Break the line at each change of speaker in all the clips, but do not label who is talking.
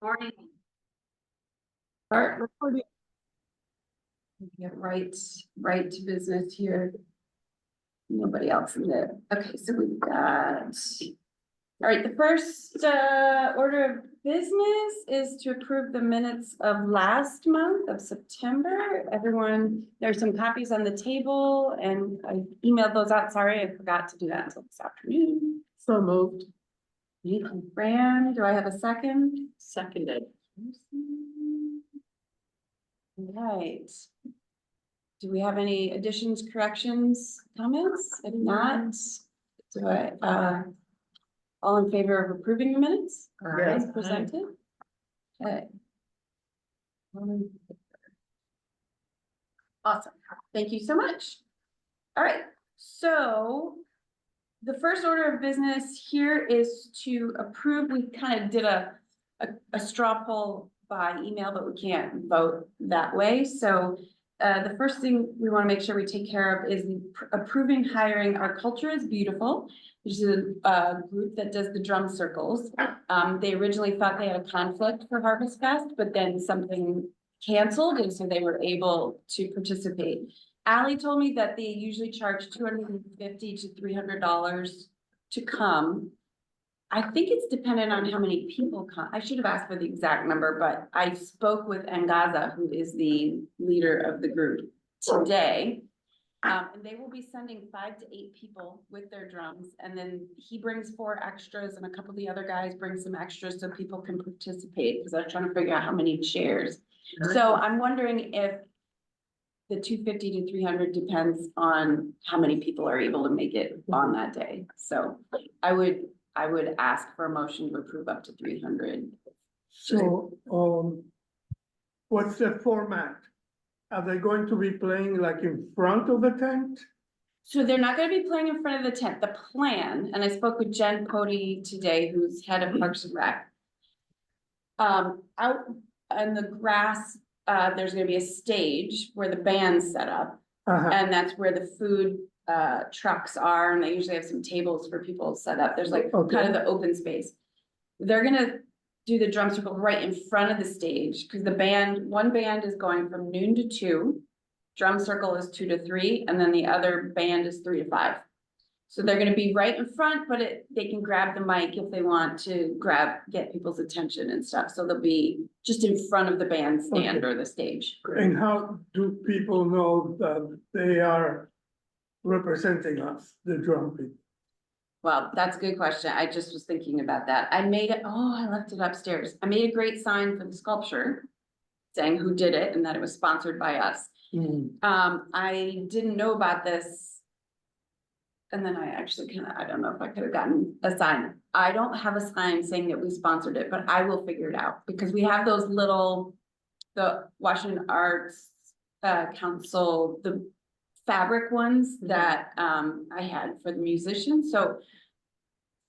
Morning.
Start recording.
Get right to business here. Nobody else in there. Okay, so we've got. All right, the first order of business is to approve the minutes of last month of September. Everyone, there's some copies on the table and I emailed those out. Sorry, I forgot to do that until this afternoon.
So moved.
Fran, do I have a second?
Seconded.
Right. Do we have any additions, corrections, comments? If not, do all in favor of approving the minutes?
Yes.
As presented? Okay. Awesome. Thank you so much. All right, so the first order of business here is to approve. We kind of did a straw poll by email, but we can't vote that way. So the first thing we want to make sure we take care of is approving hiring Our Culture is Beautiful, which is a group that does the drum circles. They originally thought they had a conflict for Harvest Fest, but then something canceled, and so they were able to participate. Allie told me that they usually charge $250 to $300 to come. I think it's dependent on how many people come. I should have asked for the exact number, but I spoke with Ngaza, who is the leader of the group today. And they will be sending 5 to 8 people with their drums. And then he brings 4 extras and a couple of the other guys bring some extras so people can participate, because I was trying to figure out how many chairs. So I'm wondering if the 250 to 300 depends on how many people are able to make it on that day. So I would ask for a motion to approve up to 300.
So, what's the format? Are they going to be playing like in front of the tent?
So they're not gonna be playing in front of the tent. The plan, and I spoke with Jen Pody today, who's head of Parks and Rec. Out on the grass, there's gonna be a stage where the band's set up, and that's where the food trucks are, and they usually have some tables for people set up. There's like
Okay.
kind of the open space. They're gonna do the drum circle right in front of the stage, because one band is going from noon to 2. Drum circle is 2 to 3, and then the other band is 3 to 5. So they're gonna be right in front, but they can grab the mic if they want to get people's attention and stuff. So they'll be just in front of the bandstand
Okay.
or the stage.
And how do people know that they are representing us, the drum people?
Well, that's a good question. I just was thinking about that. I left it upstairs. I made a great sign for the sculpture saying who did it and that it was sponsored by us. I didn't know about this. And then I actually I don't know if I could have gotten a sign. I don't have a sign saying that we sponsored it, but I will figure it out, because we have those the Washington Arts Council, the fabric ones that I had for the musicians. So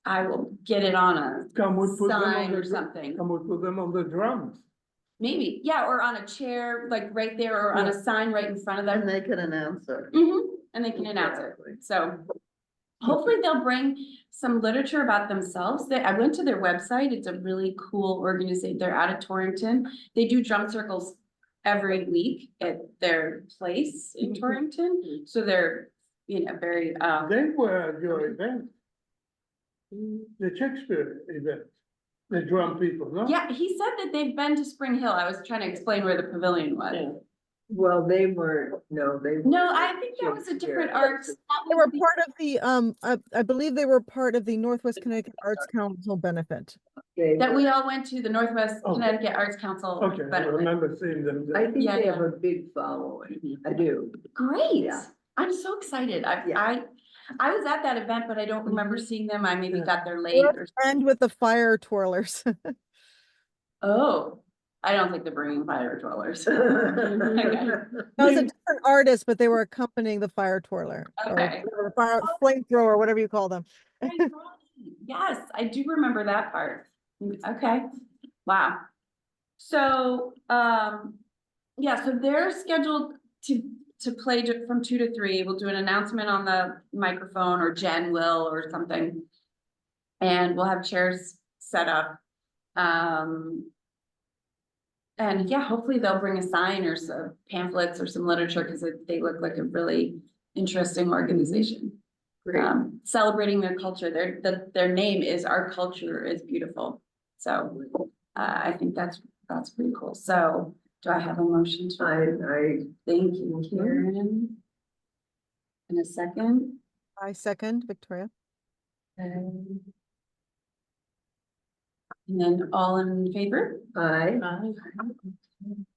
I will get it on a
Can we put them
sign
on
or
the,
something.
can we put them on the drums?
Maybe, yeah, or on a chair, like right there, or on a sign right in front of them.
And they can announce it.
And they can announce it. So hopefully they'll bring some literature about themselves. I went to their website. It's a really cool organization. They're out of Torrington. They do drum circles every week at their place in Torrington. So they're, very,
They were at your event, the Shakespeare event, the drum people, no?
yeah, he said that they've been to Spring Hill. I was trying to explain where the pavilion was.
Well, they were, no, they.
No, I think that was a different arts.
They were part of the, I believe they were part of the Northwest Connecticut Arts Council benefit.
That we all went to the Northwest
Okay.
Connecticut Arts Council.
Okay, I
benefit.
remember seeing them
I
there.
think
Yeah,
they
yeah.
have a big following. I do.
Great.
Yeah.
I'm so excited.
Yeah.
I was at that event, but I don't remember seeing them. I maybe
Yeah.
got there late or.
And with the fire twirlers.
Oh, I don't think they're bringing fire twirlers.
That was a different artist, but they were accompanying the fire twirler.
Okay.
Or fire flamethrower, whatever you call them.
Yes, I do remember that part. Okay, wow. So, yeah, so they're scheduled to play from 2 to 3. We'll do an announcement on the microphone, or Jen will, or something. And we'll have chairs set up. And yeah, hopefully they'll bring a sign or some pamphlets or some literature, because they look like a really interesting organization.
Great.
Celebrating their culture, their name is Our Culture is Beautiful. So, I think that's pretty cool. So, do I have a motion to? Thank you, Karen. In a second.
I second, Victoria.
And then all in favor?
I,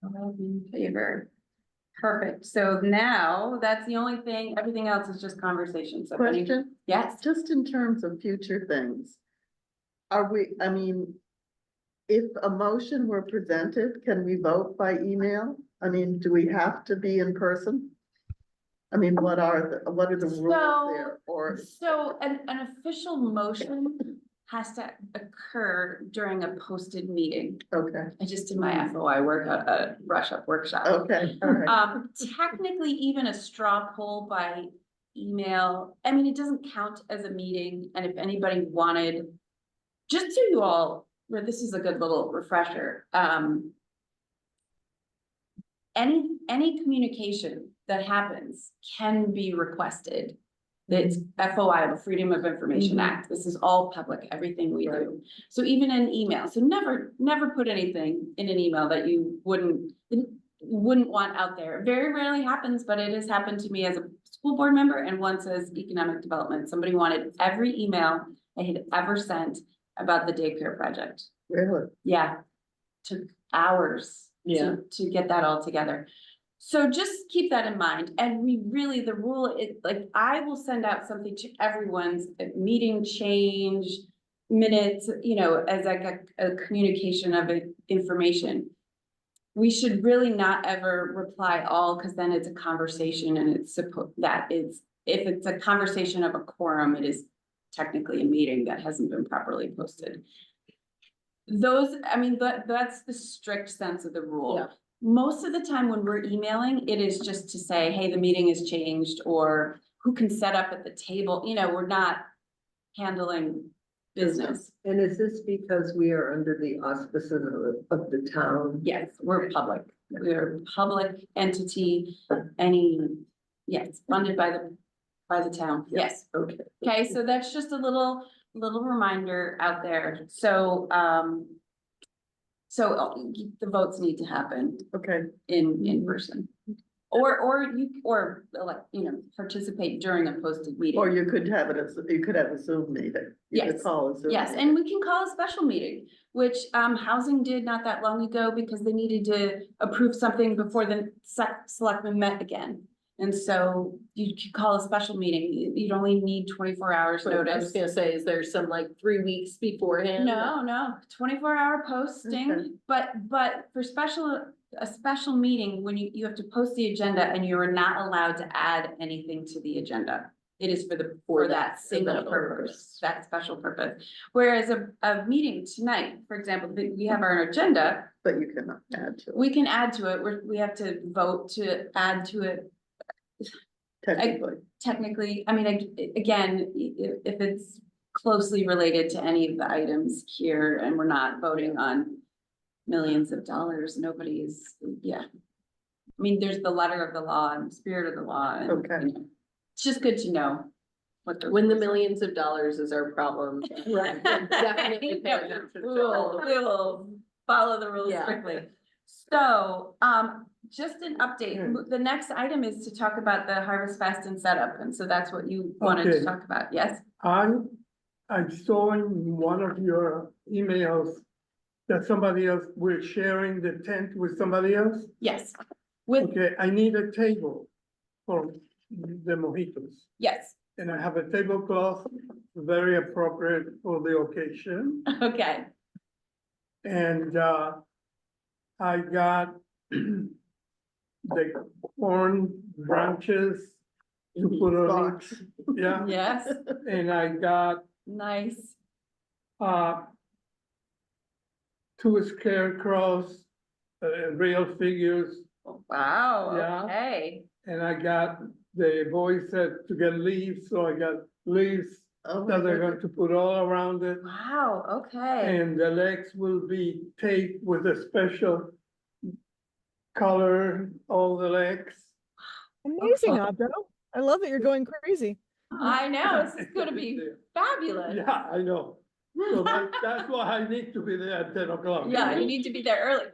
All in favor. Perfect. So now that's the only thing, everything else is just conversation. So if any-
Question,
Yes,
just in terms of future things. Are we, I mean, if a motion were presented, can we vote by email? I mean, do we have to be in person? I mean, what are the rules there, or,
so an official motion has to occur during a posted meeting.
okay,
I just did my FOI brush up workshop.
okay, all right.
Technically, even a straw poll by email, I mean, it doesn't count as a meeting, and if anybody wanted. Just so you all, where this is a good little refresher, any communication that happens can be requested. It's FOI, the Freedom of Information Act, this is all public, everything we do. So even an email, so never put anything in an email that you wouldn't want out there. It very rarely happens, but it has happened to me as a school board member and once as economic development. Somebody wanted every email I had ever sent about the daycare project.
Really?
Yeah, took hours to get that all together. So just keep that in mind. And we really, the rule is like, I will send out something to everyone's meeting change minutes, you know, as like a communication of information. We should really not ever reply all, because then it's a conversation and it's if it's a conversation of a quorum, it is technically a meeting that hasn't been properly posted. I mean, that's the strict sense of the rule.
Yeah.
Most of the time when we're emailing, it is just to say, hey, the meeting has changed, or who can set up at the table, you know, we're not handling business.
and is this because we are under the auspices of the town?
Yes, we're public, we're a public entity, yes, funded by the town, yes.
Okay.
Okay, so that's just a little reminder out there, so, the votes need to happen
Okay,
in person. Or like, you know, participate during a posted meeting.
or you could have a Zoom meeting. You could
Yes.
call a Zoom.
Yes,
meeting.
and we can call a special meeting, which housing did not that long ago because they needed to approve something before the selectmen met again. And so you could call a special meeting, you'd only need 24 hours
I was
notice.
gonna say, is there some like 3 weeks beforehand?
No, 24-hour posting,
Okay.
but for a special meeting, when you have to post the agenda and you are not allowed to add anything to the agenda. It is for that single
special
purpose, that special purpose. Whereas a meeting tonight, for example, we have our agenda,
But you cannot add to it,
we can add to it, we have to vote to add to it.
technically.
Technically, I mean, again, if it's closely related to any of the items here and we're not voting on millions of dollars, nobody's, yeah. I mean, there's the letter of the law and spirit of the law. And,
Okay.
you know, it's just good to know what
When the millions of dollars is our problem.
Right.
Definitely pay attention to all
We will follow the rules
Yeah.
strictly. So, just an update, the next item is to talk about the Harvest Fest and setup, and so that's what you wanted to
Okay.
talk about, yes?
I saw in one of your emails that somebody else, we're sharing the tent with somebody else.
Yes, with,
Okay, I need a table for the mojitos.
yes,
And I have a tablecloth, very appropriate for the occasion.
okay,
And I got the corn branches to put on
Box.
it. Yeah,
yes,
and I got
nice,
uh 2 scarecrows, real figures,
wow,
Yeah.
okay,
and I got, the boy said to get leaves, so I got leaves
Oh, my
that they're
goodness.
going to put all around it.
wow, okay,
And the legs will be taped with a special color all the legs.
Amazing, Abdo. I love that you're going crazy.
I know, this is gonna be fabulous.
Yeah, I know. So that's why I need to be there at 10 o'clock.
Yeah, you need to be there early.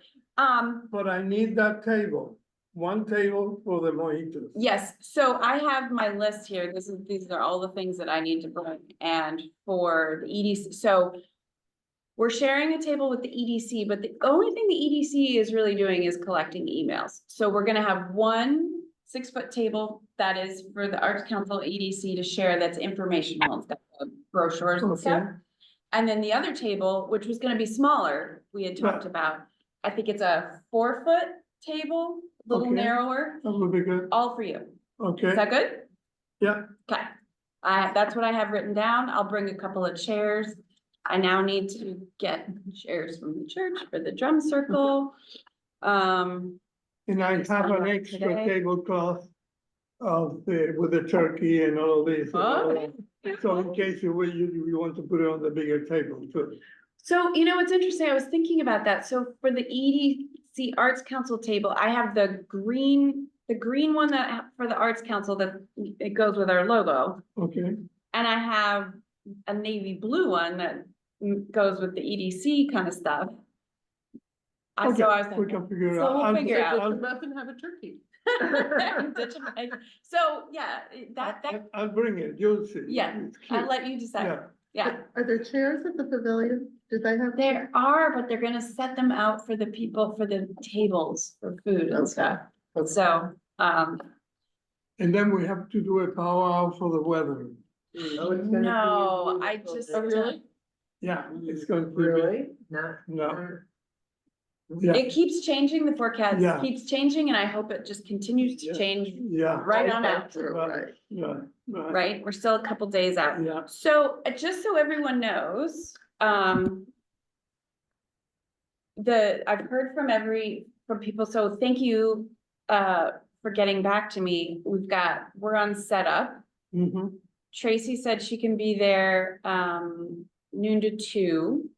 But I need that table, one table for the mojitos.
Yes, so I have my list here. These are all the things that I need to bring and for the EDC, so. We're sharing a table with the EDC, but the only thing the EDC is really doing is collecting emails. So we're gonna have one 6-foot table that is for the Arts Council EDC to share that's informational, it's got the brochures and stuff.
Okay.
And then the other table, which was gonna be smaller, we had talked
Yeah.
about, I think it's a 4-foot table, a little
Okay.
narrower,
That would be good.
all for you.
Okay,
Is that good?
yeah,
Okay, that's what I have written down. I'll bring a couple of chairs. I now need to get chairs from the church for the drum circle.
and I
Just
have
found
an
out
extra
today.
tablecloth with the turkey and all this.
Oh.
So in case you want to put it on the bigger table too.
So, you know, what's interesting, I was thinking about that. So for the EDC Arts Council table, I have the green one that for the Arts Council that it goes with our logo.
Okay,
And I have a navy blue one that goes with the EDC kind of stuff. So I was
okay, we
like,
can figure it
so
out.
we'll
I'll-
figure out.
I'll-
Muffin have a turkey.
So, yeah, that,
I'll bring it, you'll see.
Yeah,
It's cute.
I'll let you decide.
Yeah,
Yeah,
Are there chairs at the pavilion? Do they have?
there are, but they're gonna set them out for the people, for the tables, for food and
Okay.
stuff.
Okay.
So,
and then we have to do a powwow for the weather.
Oh, it's gonna be
no, I
beautiful
just.
day.
really?
Yeah, it's going to be.
Really? Not.
No. Yeah,
It keeps changing, the forecast
Yeah.
keeps changing, and I hope it just continues to
Yeah.
change
yeah,
right on out,
Right.
yeah,
right? We're still a couple days out.
yeah.
So, just so everyone knows, I've heard from people, so thank you, for getting back to me. We're on setup.
Mhm.
Tracy said she can be there, noon to 2.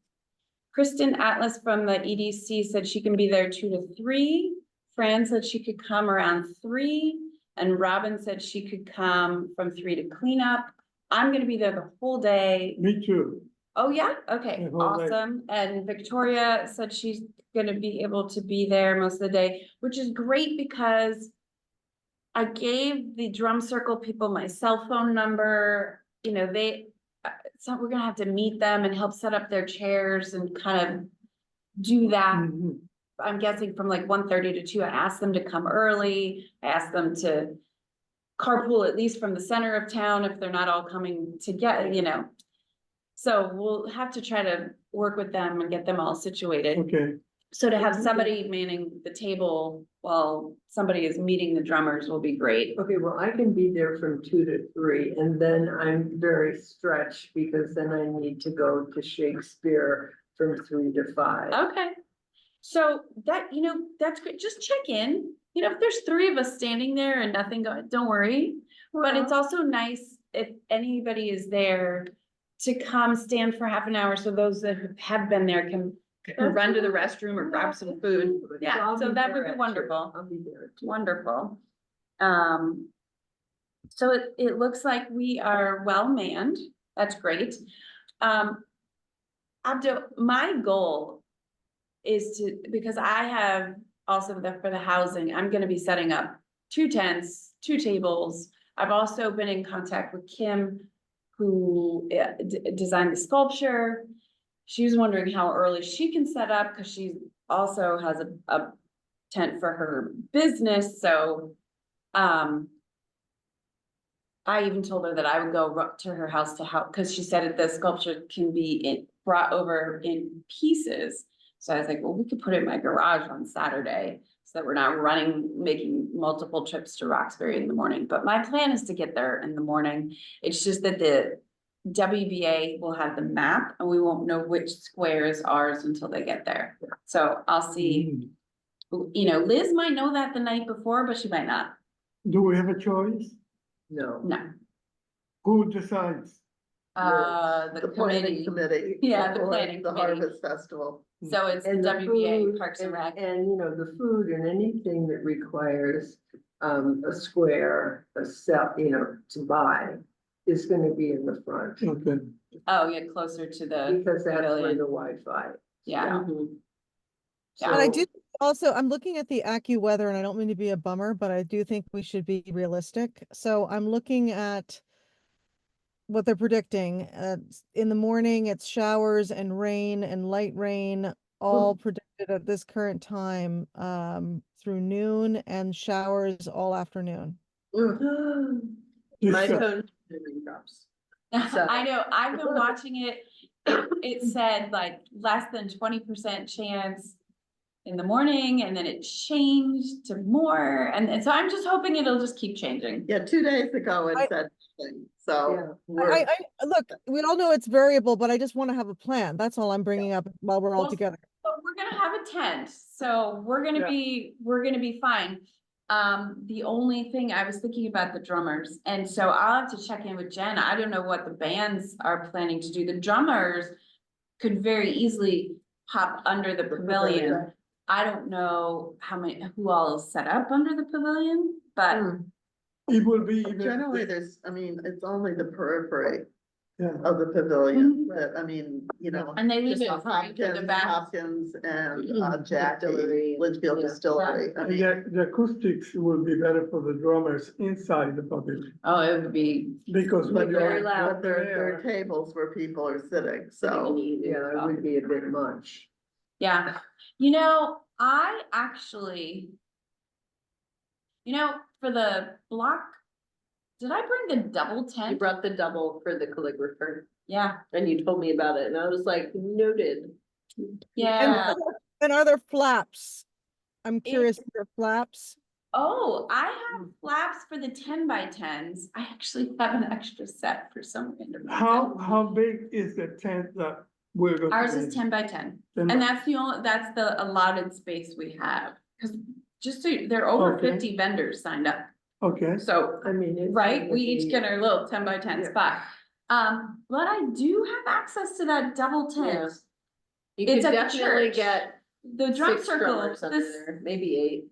Kristen Atlas from the EDC said she can be there 2 to 3. Fran said she could come around 3, and Robin said she could come from 3 to clean up. I'm gonna be there the whole day.
Me too.
Oh, yeah? Okay,
The whole day.
awesome. And Victoria said she's gonna be able to be there most of the day, which is great because I gave the drum circle people my cell phone number, you know, so we're gonna have to meet them and help set up their chairs and kind of do that.
Mhm.
I'm guessing from like 1:30 to 2. I asked them to come early. I asked them to carpool at least from the center of town if they're not all coming together, you know. So we'll have to try to work with them and get them all situated.
Okay,
So to have somebody manning the table while somebody is meeting the drummers will be great.
Okay, well, I can be there from 2 to 3, and then I'm very stretched because then I need to go to Shakespeare from 3 to 5.
Okay. So that, you know, that's great. Just check in. You know, if there's 3 of us standing there and nothing going, don't worry. But it's also nice if anybody is there to come stand for half an hour, so those that have been there can run to the restroom or grab some food. Yeah,
I'll
so
be
that
there
would be
at 2.
wonderful.
I'll be there too.
Wonderful. So it looks like we are well manned. That's great. Abdo, my goal is to, because I have also for the housing, I'm gonna be setting up 2 tents, 2 tables. I've also been in contact with Kim, who designed the sculpture. She was wondering how early she can set up, because she also has a tent for her business, so. I even told her that I would go to her house to help, because she said that the sculpture can be brought over in pieces. So I was like, well, we could put it in my garage on Saturday, so that we're not making multiple trips to Roxbury in the morning. But my plan is to get there in the morning. It's just that the WBA will have the map, and we won't know which square is ours until they get there. So I'll see, you know, Liz might know that the night before, but she might not.
Do we have a choice?
No.
No.
Who decides?
The
planning
committee.
committee.
Yeah, the
for
planning
The
committee.
Harvest Festival.
So it's
And the
WBA
food
Parks and Rec.
And, you know, the food and anything that requires, a square, a cell, you know, to buy is gonna be in the front.
Okay,
Oh, yeah, closer to the
Because that's where
pavilion.
the Wi-Fi.
Yeah.
And I do
So-
also, I'm looking at the AccuWeather and I don't mean to be a bummer, but I do think we should be realistic. So I'm looking at what they're predicting. In the morning, it's showers and rain and light rain, all predicted at this current time, through noon, and showers all afternoon.
Just,
drops.
I know, I've been watching it. It said like less than 20% chance in the morning, and then it changed to more, and so I'm just hoping it'll just keep changing.
Yeah, 2 days ago it
I-
said, nothing, so.
Yeah,
I,
we're-
look, we all know it's variable, but I just want to have a plan. That's all I'm bringing up while we're all
Well,
together.
But we're gonna have a tent, so we're gonna
Yeah.
be fine. The only thing I was thinking about the drummers, and so I'll have to check in with Jen. I don't know what the bands are planning to do. The drummers could very easily hop under the pavilion. I don't know who all is set up under the pavilion, but
it will be even.
Generally, there's, I mean, it's only the periphery
Yeah,
of the pavilion, that, I mean, you know.
and they leave
just
it free for the
Hopkins,
back.
Hopkins and
Distillery,
Jackie, Litchfield
yeah.
Distillery, I
and
mean,
the acoustics will be better for the drummers inside the pavilion,
Oh, it would be.
because when
but
you're
very
up
loud, there
there.
are tables where people are sitting, so.
Yeah, it would be a bit much.
Yeah, you know, I actually. You know, for the block. Did I bring the double
You
tent?
brought the double for the calligrapher
Yeah,
and you told me about it and I was like, noted.
yeah.
And are there flaps? I'm curious, if there are flaps?
Oh, I have flaps for the 10x10s. I actually have an extra set for some random reason.
How big is the tent that we're going?
Ours is 10x10, and that's the allotted space we have, because just so, there are over
Okay.
50 vendors signed up,
Okay,
so,
I mean. it's
right,
gonna
we each
be-
get our little 10x10
Yeah.
spot. But I do have access to that double tent.
You
It's
could
at the
definitely
church.
get
The drum
6
circle,
drummers under
this,
there, maybe 8.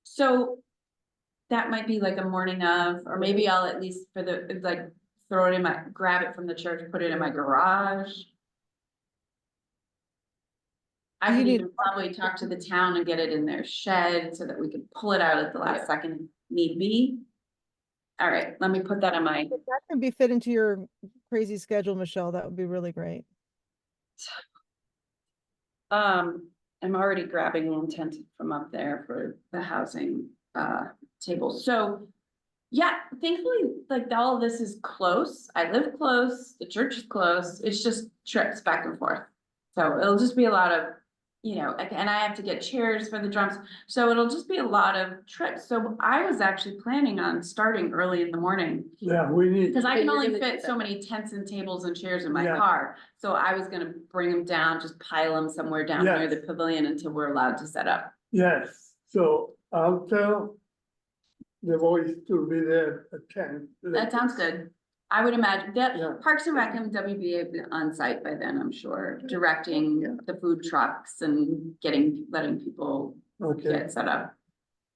so that might be like a morning of, or maybe I'll at least for the, like, throw it in my, grab it from the church, put it in my garage. I
Do you
could
need-
even probably talk to the town and get it in their shed so that we could pull it out at the
Yeah.
last second if need be. All right, let me put that on my,
If that can be fit into your crazy schedule, Michelle, that would be really great.
I'm already grabbing one tent from up there for the housing, table, so. Yeah, thankfully, like all of this is close, I live close, the church is close, it's just trips back and forth. So it'll just be a lot of, you know, and I have to get chairs for the drums, so it'll just be a lot of trips, so I was actually planning on starting early in the morning.
yeah, we need,
Because I
And
can
you're
only
gonna do
fit so
that.
many tents and tables and chairs in my
Yeah.
car, so I was gonna bring them down, just pile them somewhere down near
Yes.
the pavilion until we're allowed to set up.
yes, so I'll tell the boys to be there at 10.
That sounds good. I would imagine that
Yeah.
Parks and Rec and WBA will be on site by then, I'm sure, directing
Yeah.
the food trucks and letting people
Okay,
get set up.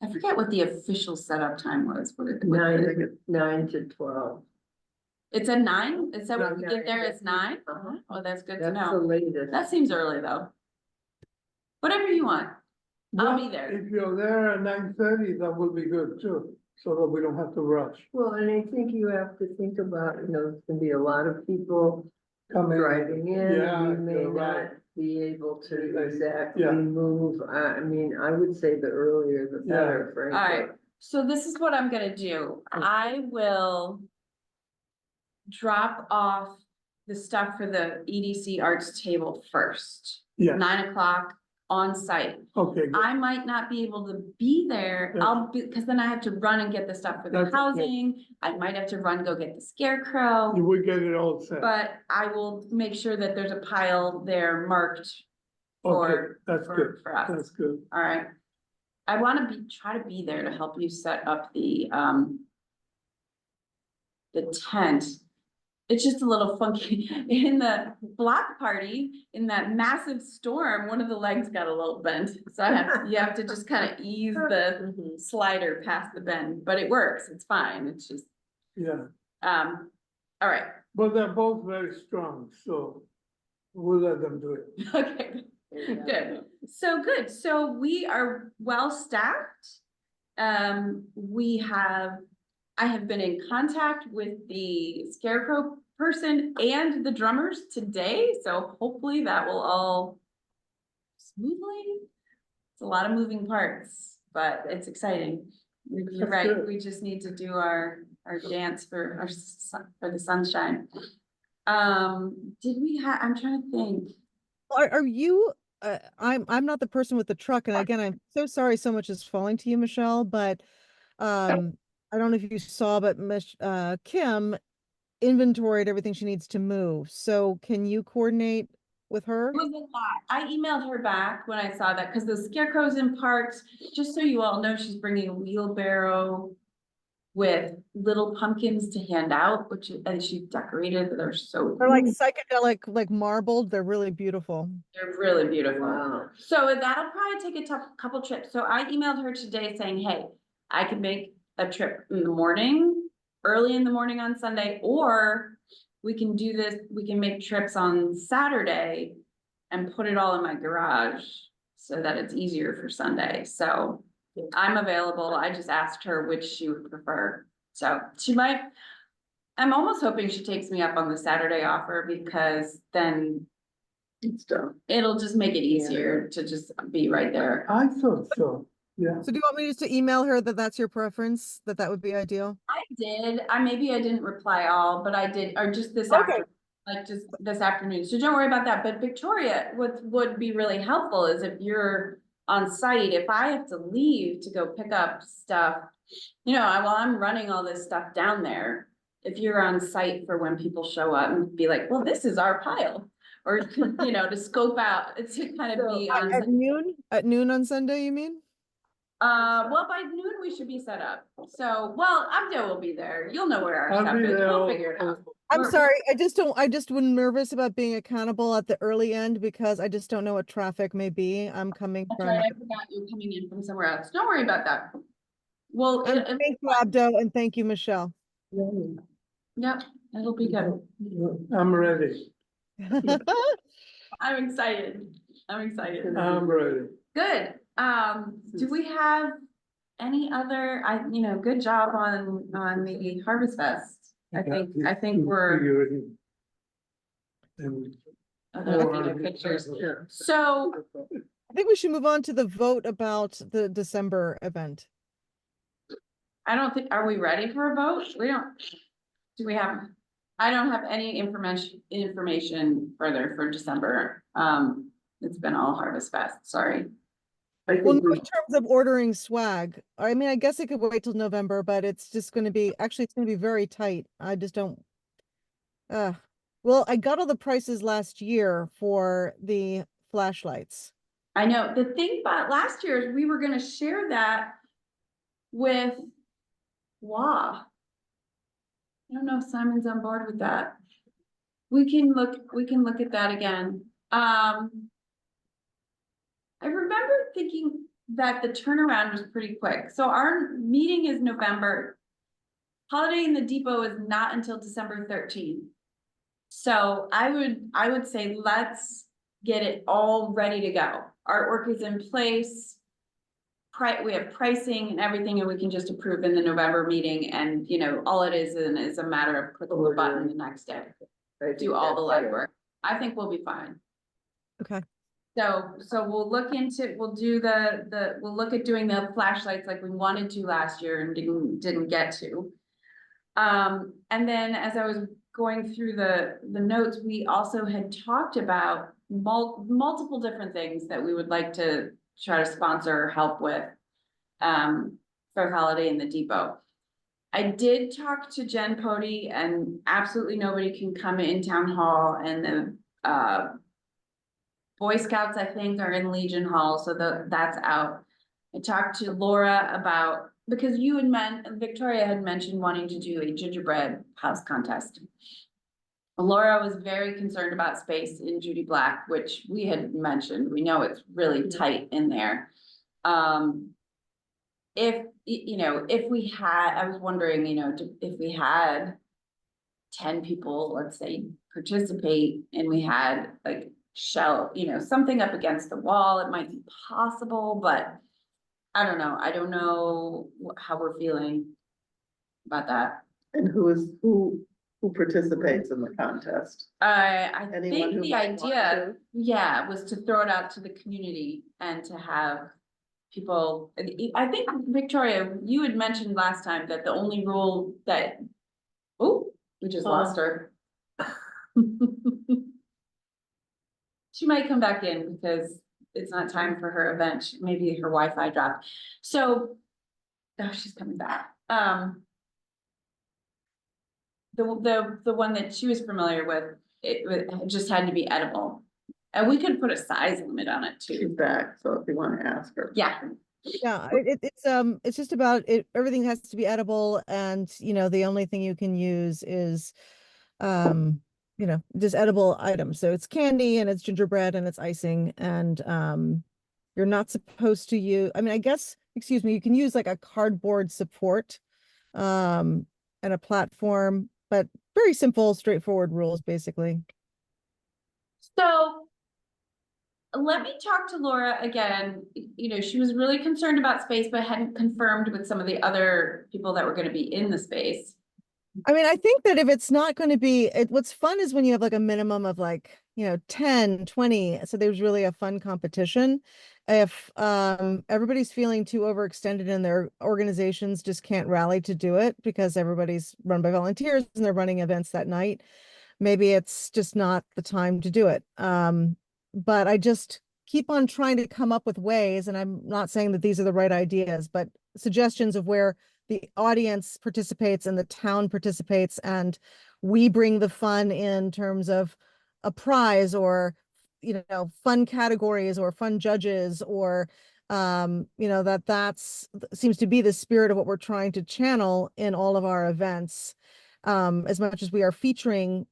I forget what the official setup time was. What it-
Nine to 12.
It's at 9? Is that when we get there?
Nine.
It's 9?
Uh-huh.
Oh, that's good to
That's the
know.
latest.
That seems early though. Whatever you want. I'll be there.
if you're there at 9:30, that will be good too, so that we don't have to rush.
Well, and I think you have to think about, you know, there's gonna be a lot of people
Come in.
driving in,
Yeah,
we may
you're right.
not be able to
Yeah.
exactly move. I mean, I would say the earlier the
Yeah.
better, frankly.
Alright, so this is what I'm gonna do. I will drop off the stuff for the EDC Arts table first.
Yeah,
9 o'clock on site.
okay, good.
I might not be able to be there.
Yeah.
I'll be, because then I have to run and get the stuff for the
That's okay.
housing. I might have to run, go get the scarecrow.
You will get it all set.
But I will make sure that there's a pile there marked
Okay,
for,
that's good,
for us.
that's good.
All right. I wanna try to be there to help you set up the tent. it's just a little funky. In the block party, in that massive storm, one of the legs got a little bent. So you have to just kind of ease the
Mhm.
slider past the bend, but it works, it's fine, it's just,
Yeah,
all right.
but they're both very strong, so we'll let them do it.
Okay, good. So we are well staffed. I have been in contact with the Scarecrow person and the drummers today, so hopefully that will all smoothly. It's a lot of moving parts, but it's exciting. You're
That's
right,
good.
we just need to do our dance for for the sunshine. Did we have, I'm trying to think.
Are you, I'm not the person with the truck, and again, I'm so sorry so much is falling to you, Michelle, but, I don't know if you saw, but Kim inventoried everything she needs to move, so can you coordinate with her?
It was a lot. I emailed her back when I saw that, because the Scarecrow's in parks, just so you all know, she's bringing a wheelbarrow with little pumpkins to hand out, and she decorated, they're so,
They're like psychedelic, like marbled, they're really beautiful.
they're really beautiful.
Wow.
So that'll probably take a couple trips. So I emailed her today saying, hey, I can make a trip in the morning, early in the morning on Sunday, or we can do this, we can make trips on Saturday and put it all in my garage so that it's easier for Sunday. So I'm available. I just asked her which she would prefer. So she might, I'm almost hoping she takes me up on the Saturday offer, because then
It's done.
it'll just make it easier to just be right there.
I thought so, yeah.
So do you want me just to email her that that's your preference, that that would be ideal?
I did, maybe I didn't reply all, but I did, or just this
Okay.
after, like just this afternoon, so don't worry about that, but Victoria, what would be really helpful is if you're on site, if I have to leave to go pick up stuff, you know, while I'm running all this stuff down there, if you're on site for when people show up and be like, well, this is our pile, or, you know, to scope out, to kind of be on.
At noon? At noon on Sunday, you mean?
Well, by noon we should be set up. So, well, Abdo will be there. You'll know where our
I'll
stuff
be
is.
there.
We'll figure it out.
I'm
We're-
sorry, I just was nervous about being accountable at the early end because I just don't know what traffic may be. I'm coming
That's
from.
right. I forgot you're coming in from somewhere else. Don't worry about that. Well,
Thank you, Abdo, and thank you, Michelle.
yep, it'll be good.
I'm ready,
I'm excited. I'm excited.
I'm ready.
Good. Do we have any other, good job on the Harvest Fest. I think we're looking at pictures. So,
I think we should move on to the vote about the December event.
are we ready for a vote? I don't have any information further for December. It's been all Harvest Fest, sorry.
I
Well,
think
no,
we
in terms of ordering swag, I mean, I guess it could wait till November, but it's just gonna be, actually, it's gonna be very tight. I just don't. Well, I got all the prices last year for the flashlights.
I know, the thing about last year is we were gonna share that with WA. I don't know if Simon's on board with that. We can look at that again. I remember thinking that the turnaround was pretty quick. So our meeting is November. Holiday in the Depot is not until December 13th. So I would say let's get it all ready to go. Artwork is in place. We have pricing and everything, and we can just approve in the November meeting, and all it is a matter of clicking the button the next day. Do all the legwork. I think we'll be fine.
Okay.
So we'll look at doing the flashlights like we wanted to last year and didn't get to. And then as I was going through the notes, we also had talked about multiple different things that we would like to try to sponsor or help with for Holiday in the Depot. I did talk to Jen Pody, and absolutely nobody can come in town hall, and the Boy Scouts, I think, are in Legion Hall, so that's out. I talked to Laura about, because Victoria had mentioned wanting to do a gingerbread house contest. Laura was very concerned about space in Judy Black, which we had mentioned. We know it's really tight in there. If we had, I was wondering, if we had 10 people, let's say, participate and we had like something up against the wall, it might be possible, but I don't know. I don't know how we're feeling about that.
And who participates in the contest?
I
Anyone
think
who
the
might want
idea,
to?
yeah, was to throw it out to the community and to have people, I think, Victoria, you had mentioned last time that the only rule that, oh, we just lost her. She might come back in because it's not time for her event. Maybe her Wi-Fi dropped. So, oh, she's coming back. The one that she was familiar with, it just had to be edible. And we could put a size limit on it
She's
too.
back, so if you want to ask her.
Yeah,
Yeah, it's just about it, everything has to be edible, and the only thing you can use is just edible items. So it's candy and it's gingerbread and it's icing, and you're not supposed to use, I mean, I guess, excuse me, you can use like a cardboard support and a platform, but very simple, straightforward rules, basically.
so let me talk to Laura again. She was really concerned about space, but hadn't confirmed with some of the other people that were gonna be in the space.
I mean, I think that if it's not going to be, what's fun is when you have like a minimum of like, 10, 20. So there's really a fun competition. If everybody's feeling too overextended in their organizations, just can't rally to do it because everybody's run by volunteers and they're running events that night, maybe it's just not the time to do it. But I just keep on trying to come up with ways, and I'm not saying that these are the right ideas, but suggestions of where the audience participates and the town participates, and we bring the fun in terms of a prize or fun categories or fun judges, or that's seems to be the spirit of what we're trying to channel in all of our events, as much as we are featuring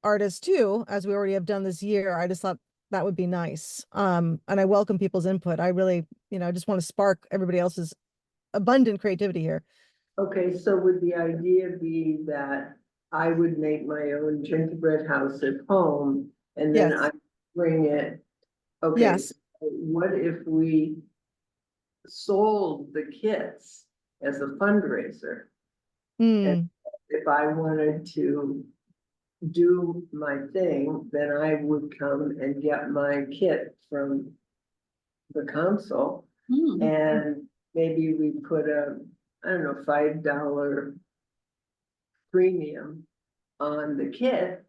artists too, as we already have done this year. I just thought that would be nice, and I welcome people's input. I really I just want to spark everybody else's abundant creativity here.
Okay, so would the idea be that I would make my own gingerbread house at home and then
Yes.
I bring it? Okay,
Yes.
so what if we sold the kits as a fundraiser?
Hmm.
If I wanted to do my thing, then I would come and get my kit from the council,
Hmm.
and maybe we put I don't know, $5 premium on the kit,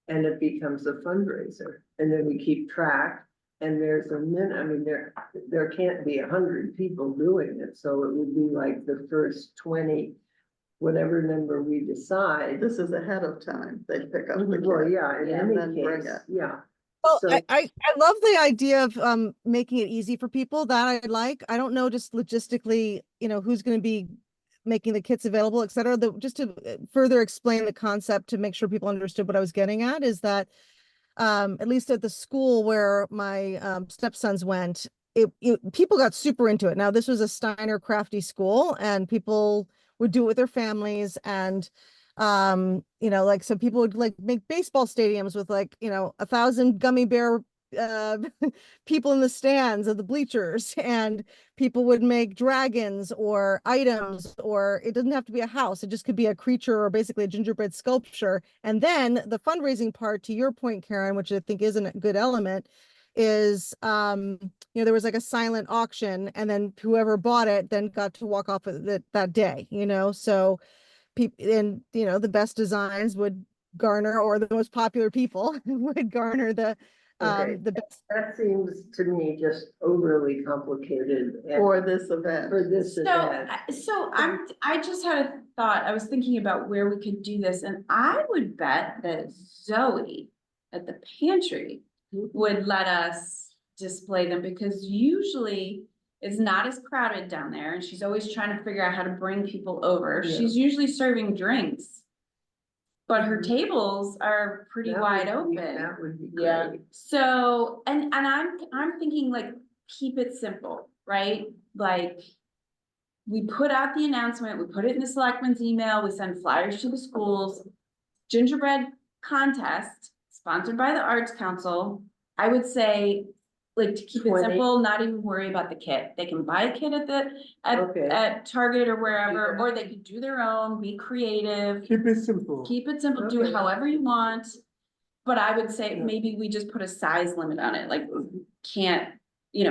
and it becomes a fundraiser, and then we keep track. And there's I mean, there can't be 100 people doing it, so it would be like the first 20, whatever number we decide.
This is ahead of time. They pick up the
Well,
kit.
yeah, in
and then
any
bring
case,
it.
yeah.
Well,
So-
I love the idea of making it easy for people. That I like. I don't know just logistically, who's going to be making the kits available, et cetera. Just to further explain the concept to make sure people understood what I was getting at is that at least at the school where my stepsons went, people got super into it. Now, this was a Steiner crafty school, and people would do it with their families, and like some people would like make baseball stadiums with 1,000 gummy bear people in the stands of the bleachers, and people would make dragons or items, or it doesn't have to be a house, it just could be a creature or basically a gingerbread sculpture. And then the fundraising part, to your point, Karen, which I think is a good element, is there was like a silent auction, and then whoever bought it then got to walk off with it that day, so people, and the best designs would garner, or the most popular people would garner the
Okay.
best.
That seems to me just overly complicated.
For this event.
For this event.
So I just had a thought. I was thinking about where we could do this, and I would bet that Zoe at the pantry would let us display them, because usually it's not as crowded down there, and she's always trying to figure out how to bring people over.
Yeah.
She's usually serving drinks. but her tables are pretty
That
wide
would be-
open.
That would be
Yeah.
great.
So, and I'm thinking like, keep it simple, right? Like. We put out the announcement, we put it in the selectmen's email, we send flyers to the schools. Gingerbread contest, sponsored by the Arts Council. I would say, like, to keep it
20.
simple, not even worry about the kit. They can buy a kit
Okay.
at Target or wherever, or they could do their own, be creative.
Keep it simple.
Keep it simple, do it
Okay.
however you want. But I would say
Yeah.
maybe we just put a size limit on it, like can't,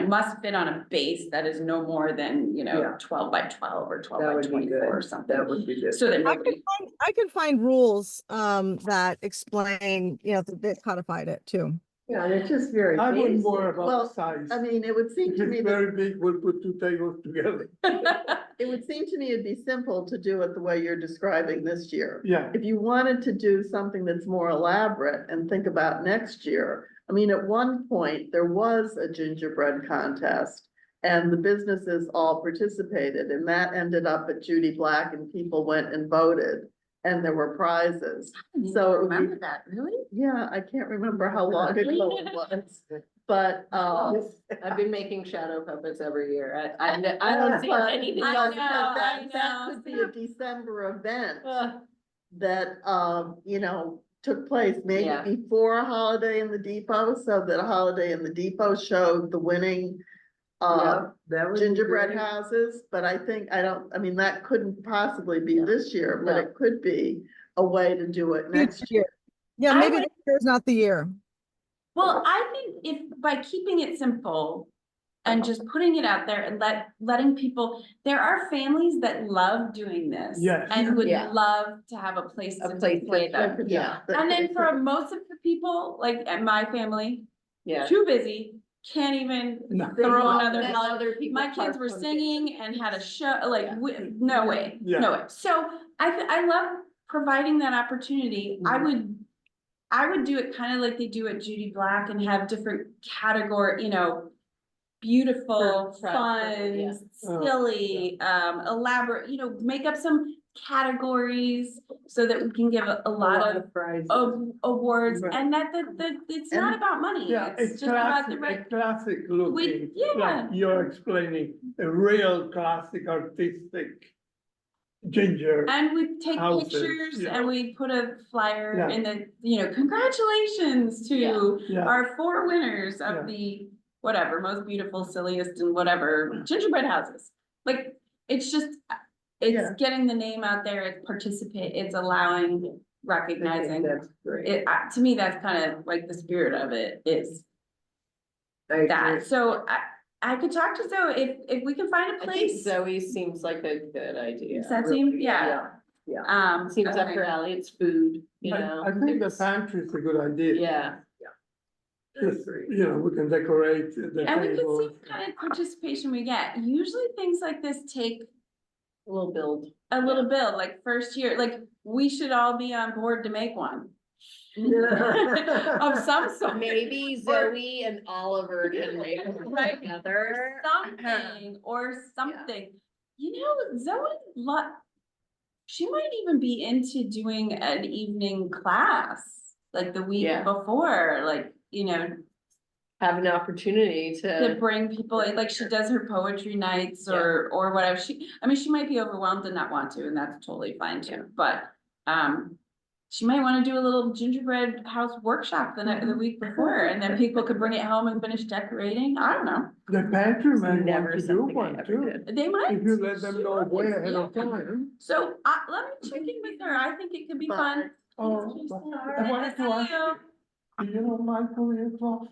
must fit on a base that is no more than,
Yeah.
12 by 12 or 12
That
by
would be
24
good.
or something.
That would be good.
So that
I
nobody,
could find rules, that explain, that codified it too.
Yeah, and it's just very
I wouldn't
basic.
worry about
Well,
the size.
I mean, it would seem
If
to me
it's
that,
very big, we'll put two tables together.
it would seem to me it'd be simple to do it the way you're describing this year.
Yeah,
If you wanted to do something that's more elaborate and think about next year, I mean, at one point, there was a gingerbread contest. And the businesses all participated, and that ended up at Judy Black, and people went and voted, and there were prizes. So it would be-
remember that, really?
Yeah, I can't remember how long ago it was, but,
I've been making shadow puppets every year. I don't see
but,
anything
you
I
know,
else.
know,
because
I
that
know.
could be a December event.
Ugh.
That, took place maybe
Yeah.
before a Holiday in the Depot, so that a Holiday in the Depot showed the winning
Yeah, that would be
gingerbread
great.
houses, but I mean, that couldn't possibly be this year, but
No.
it could be a way to do it next year.
Yeah,
I
maybe
would-
this year's not the year.
Well, I think if by keeping it simple and just putting it out there and letting people, there are families that love doing this.
Yes.
And would
Yeah.
love to have a place
A
to
place
display
to-
them.
Yeah.
And then for most of the people, like at my family,
Yeah.
too busy, can't even
No.
throw
Well,
another
then
dollar.
other people
My kids
park
were
on
singing and had a show, like,
Yeah.
no way,
Yeah.
no way. So I love providing that opportunity. I would do it kind of like they do at Judy Black and have different category, beautiful,
For prep, yeah.
fun, silly, elaborate, make up some categories so that we can give a lot of
prizes.
awards
Right.
and that it's not
And-
about money.
yeah,
It's
it's
just about the
classic,
right.
a classic looking,
yeah.
like you're explaining, a real classic artistic ginger.
And we take
Houses,
pictures
yeah.
and we put a flyer
Yeah.
in the, congratulations to
Yeah,
our 4 winners
Yeah.
of the whatever, most beautiful, silliest and whatever gingerbread houses. Like, it's just, it's
Yeah.
getting the name out there, it's allowing,
I think
recognizing.
That's great.
It, to me, that's kind of like the spirit of it is
I
that.
agree.
So I could talk to Zoe if we can find a
I think
place.
Zoe seems like a good idea.
Does that seem, yeah.
Seems up
okay.
her alley. It's food,
I think the pantry is a good idea.
Yeah.
Just, we can decorate the
And we can see
tables.
what kind of participation we get. Usually things like this take
A little build.
a little build, like first year, like we should all be on board to make one. Of some sort.
Maybe Zoe and Oliver can make them
Right.
together.
Something or something. Zoe, she might even be into doing an evening class, like the week
Yeah.
before, like,
Have an opportunity
to
to.
bring people in, like she does her poetry nights or whatever. She might be overwhelmed and not want to, and that's totally fine too, but, she might wanna do a little gingerbread house workshop the week before, and then people could bring it home and finish decorating. I don't know.
The pantry might
Never
want to do
something I
one
ever
too.
did.
They might.
If you let them know way ahead of
Yeah.
time.
So, let me check in with her. I think it could be fun.
Oh, I wanted to ask you, do you know Michael Yukov?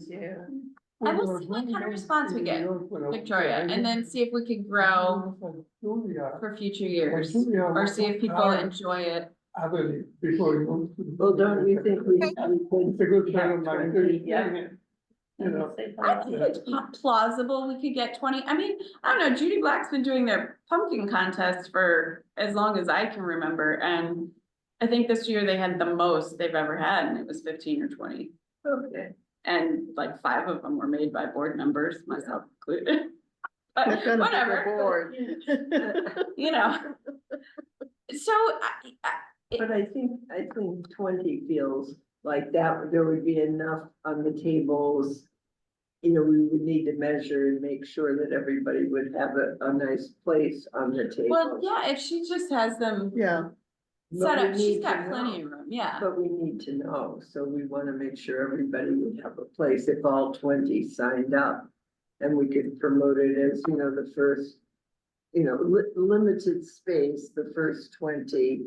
do.
I will see what kind of response we get, Victoria, and then see if we could grow for future years. Or see if people enjoy it.
Before you move.
Well, don't you think we
It's a good friend of mine. so he's
Yeah.
doing it, You know.
I think it's plausible, we could get 20, I don't know, Judy Black's been doing their pumpkin contest for as long as I can remember, and I think this year they had the most they've ever had, and it was 15 or 20.
Okay.
And like 5 of them were made by board members, myself included. But
They're gonna be
whatever,
bored.
So
But I think 20 feels like that, there would be enough on the tables. You know, we would need to measure and make sure that everybody would have a nice place on the table.
Well, yeah, if she just has them
Yeah,
set
But we
up, she's
need to
got
know.
plenty of room, yeah.
But we need to know, so we wanna make sure everybody would have a place if all 20 signed up. And we could promote it as, you know, the first, you know, limited space, the first 20.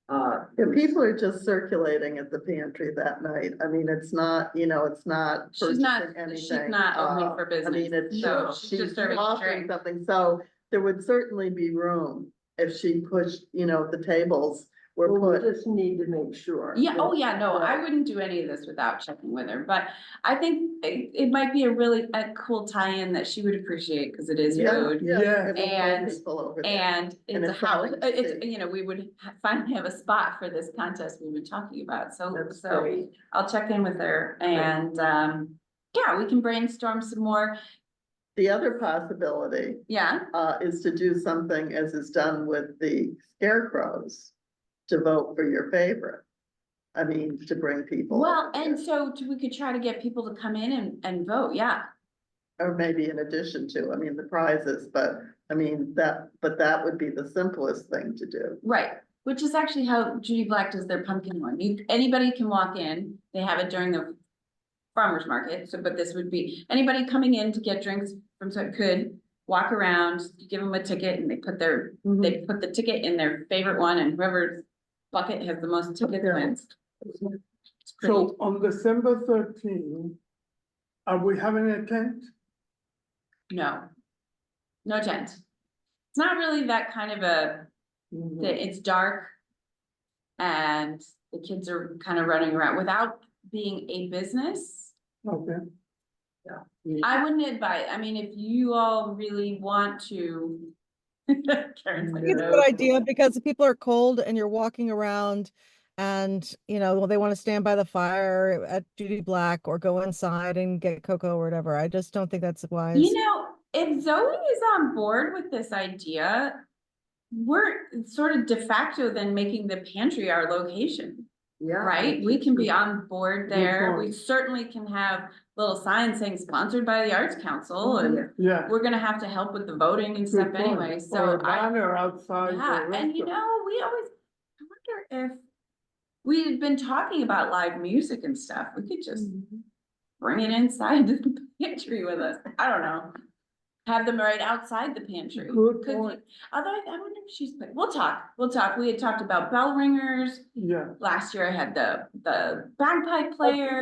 yeah, people are just circulating at the pantry that night. I mean, it's not, you know, it's not
She's not,
purchasing
she's
anything.
not opening for
I mean,
business,
it's,
so
she's
she's just serving
offering
drink.
something, so there would certainly be room if she pushed, you know, the tables were
Well, we
put.
just need to make sure.
Yeah, oh
that-
yeah, no, I
that-
wouldn't do any of this without checking with her, but I think it might be a cool tie-in that she would appreciate, cause it is
Yeah,
food.
yeah,
Yeah.
it will pull
And-
people over there.
And
And
it's a
it's
house,
something to
it's,
see.
you know, we would finally have a spot for this contest we've been talking about, so,
That's
so
great.
I'll check in with her and, yeah, we can brainstorm some more,
The other possibility,
yeah.
is to do something as is done with the scarecrows, to vote for your favorite. I mean, to bring people.
Well,
over
and
there.
so we could try to get people to come in and vote, yeah.
Or maybe in addition to, I mean, the prizes, but I mean, that would be the simplest thing to do.
Right, which is actually how Judy Black does their pumpkin one. Anybody can walk in, they have it during the farmer's market, so, but this would be, anybody coming in to get drinks from, so could walk around, you give them a ticket and they put they put the ticket in their favorite one and whoever's bucket has the most tickets wins. It's pretty,
So on December 13th, are we having a tent?
no. No tent. It's not really that kind of a, it's dark. And the kids are kind of running around without being a business.
Okay,
I wouldn't advise, I mean, if you all really want to. Karen's like,
I think it's a
"No."
good idea because if people are cold and you're walking around and, you know, well, they want to stand by the fire at Judy Black or go inside and get cocoa or whatever. I just don't think that's wise.
You know, if Zoe is on board with this idea, we're sort of de facto then making the pantry our location,
Yeah.
right? We can be on board
Good
there. We
point.
certainly can have little signs saying sponsored by the Arts Council and
yeah.
we're gonna have to help with the voting and stuff
Good point.
anyway,
Or
so
a
I.
banner outside the
Yeah, and you
restaurant.
know, we always, I wonder if we had been talking about live music and stuff, we could just bring it inside the pantry with us, I don't know. Have them right outside the pantry.
Good
'Cause
point.
although I wonder if she's, we'll talk, we had talked about bell ringers,
Yeah,
last year I had the bagpipe player.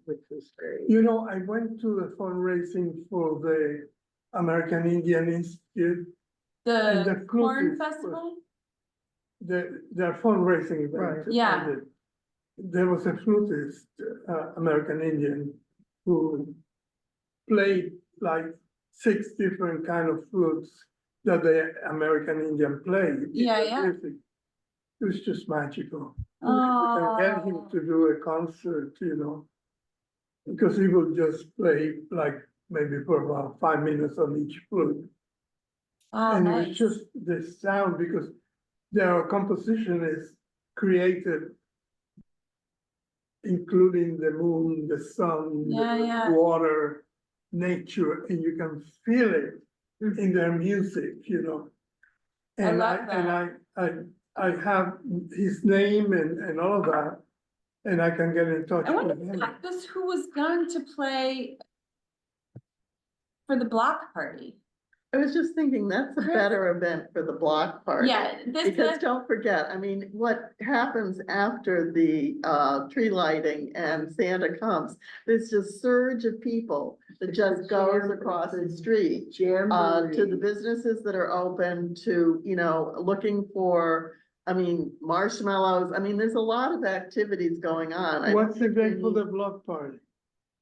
Which was great.
you know, I went to the fundraising for the American Indian Institute, And
The
the
corn
flute is-
festival,
their fundraising event.
Right.
Yeah.
and there was a flutist, American Indian, who played like 6 different kind of flutes that the American Indian played.
Yeah, yeah.
It was just magical.
oh.
And get him to do a concert, you know. Because he would just play like maybe for about 5 minutes on each flute.
Oh,
And it was
nice.
just the sound, because their composition is created including the moon, the sun,
Yeah,
the
yeah.
water, nature, and you can feel it in their music, you know.
I
And
love
I have his name and all of that, and I can get in touch
I wonder
with
if
him.
that was who was going to play for the block party.
I was just thinking, that's a
Chris?
better event for the block party.
Yeah,
Because don't forget, I mean, what happens after the tree lighting and Santa comes, there's just surge of people that just goes across the street. To the
Jamboree.
businesses that are open, to, you know, looking for, I mean, marshmallows, I mean, there's a lot of activities going on.
What's the date for the block party?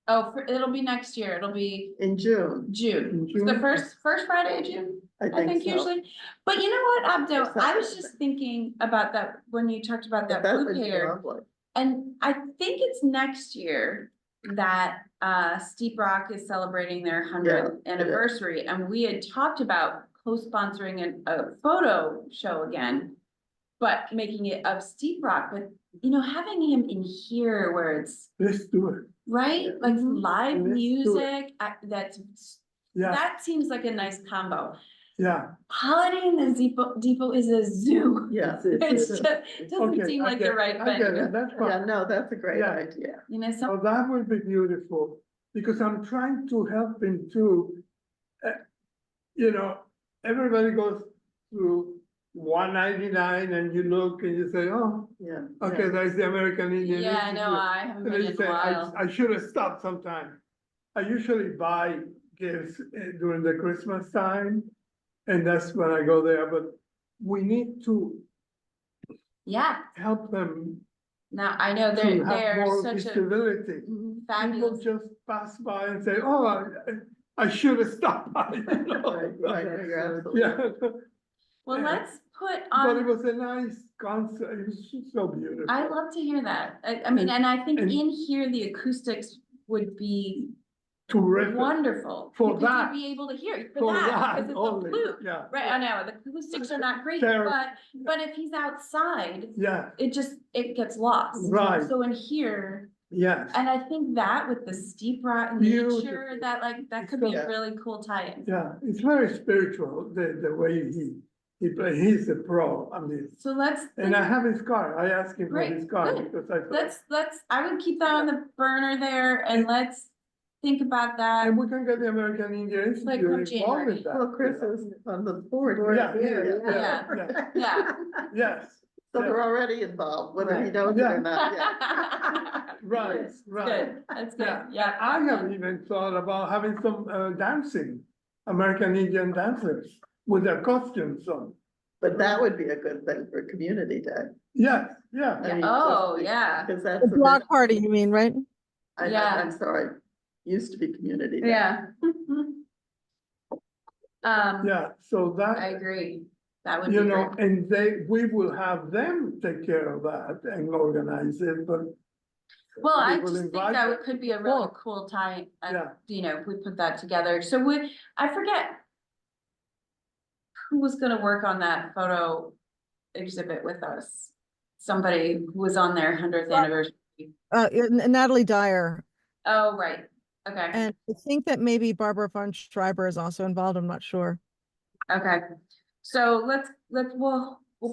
Oh, it'll be next year, it'll be
In June,
June,
In
It's the
June?
first Friday of June,
I
I think
so.
usually. But you know what, Abdo, I was
something.
just thinking about that when you talked about that
That
blue
would be
pair.
lovely.
And I think it's next year that Steep Rock is celebrating their 100th
Yeah, it is.
anniversary, and we had talked about co-sponsoring a photo show again. but making it of steep rock, but you know, having him in here where it's,
Let's do it.
right, like live
Let's do it.
music, that's,
Yeah,
that seems like a nice combo.
yeah.
Holiday in the Depot is a zoo.
Yeah.
It's just, doesn't
Okay,
seem
I
like the
get-
right
I get
venue.
it, that's
Yeah,
fine.
no, that's a great
Yeah.
idea.
You know,
Oh, that would be beautiful, because I'm trying to help him too. You know, everybody goes through 199 and you look and you say, oh,
Yeah.
okay, there's the American Indian
yeah, I
Institute.
know, I haven't
And
been
then you
in
say,
a while.
I should have stopped sometime. I usually buy gifts during the Christmas time, and that's when I go there, but we need to
Yeah,
help them
now, I know
to
they're,
have
they're
more
such a
visibility. People
fabulous,
just pass by and say, oh, I should have stopped by, you know?
Right, right, you're absolutely
Yeah,
well,
Yeah.
let's put
but it
on,
was a nice concert, it was just so beautiful.
I love to hear that. I mean, and I think
and-
in here, the acoustics would be
Terrific.
wonderful.
For
because
that.
you'd be able to hear it,
For
for that,
that
because it's a
only,
flute.
yeah,
Right, I know, the acoustics are not great,
Terrible.
but if he's outside,
yeah,
it gets lost.
Right.
So in here,
yes.
and I think that with the steep rock nature,
Beautiful.
that like, that
It's
could be
so-
a really cool tie-in.
Yeah, it's very spiritual, the way he play, he's a pro, I mean,
So let's,
and I have his card, I asked him for
Great,
his card
good.
because I thought,
I would keep that on the burner there and let's think about that.
and we can get the American Indian
Like
Institute
come
involved
January.
with that.
Well, Chris
you know.
is on the board.
Yeah,
here,
yeah,
Yeah.
yes,
So they're already involved, whether he
Right.
knows it
Yeah.
or not, yeah.
right,
That's
right.
good, that's good,
Yeah,
yeah.
I have even thought about having some dancing, American Indian dancers with their costumes on.
But that would be a good thing for Community Day.
Yes, yeah,
I mean,
Oh,
just
yeah,
Because that's.
The block party, you mean, right?
Yeah.
I'm sorry, used to be Community Day.
yeah.
yeah, so
I
that,
agree, that would be
you know,
great.
and we will have them take care of that and organize it, but
Well, I
we will
just think
invite
that
them.
could be a really cool tie,
Yeah.
you know, if we put that together, so I forget. Who was gonna work on that photo exhibit with us? Somebody who was on their 100th anniversary.
Natalie Dyer.
Oh, right, okay,
And I think that maybe Barbara von Schreiber is also involved. I'm not sure.
okay. So we'll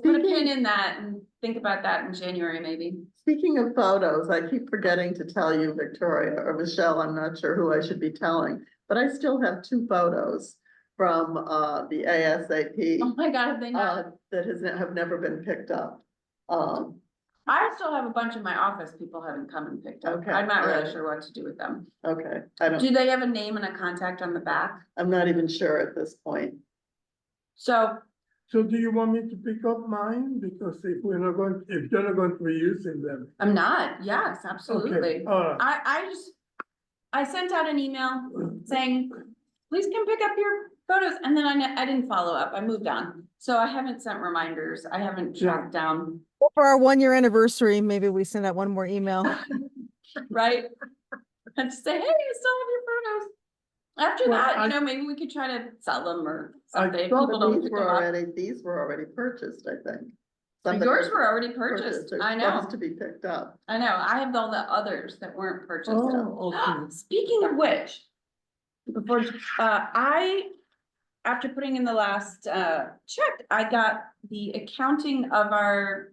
put a pin
Speaking-
in that and think about that in January, maybe.
Speaking of photos, I keep forgetting to tell you, Victoria or Michelle, I'm not sure who I should be telling, but I still have 2 photos from the ASAP
Oh my God, have they not?
that have never been picked up.
I still have a bunch in my office people haven't come and picked up.
Okay,
I'm not really
alright.
sure what to do with them.
Okay, I don't,
Do they have a name and a contact on the back?
I'm not even sure at this point.
So,
so do you want me to pick up mine? Because if you're not going to be using them.
I'm not, yes, absolutely.
Okay, all right.
I sent out an email saying, please come pick up your photos, and then I didn't follow up, I moved on. So I haven't sent reminders, I haven't
Yeah.
tracked down,
For our 1-year anniversary, maybe we send out one more email.
right? And just say, hey, you still have your photos. After
Well,
that,
I-
you know, maybe we could try to sell them or
I
something, if
thought
people
But
don't
these
pick
were
them up.
these were already purchased, I think.
But
Somebody
yours were already purchased,
They're
I know,
supposed to be picked up.
I know, I have all the others that weren't purchased.
Oh, okay.
Speaking of which, before, after putting in the last, check, I got the accounting of our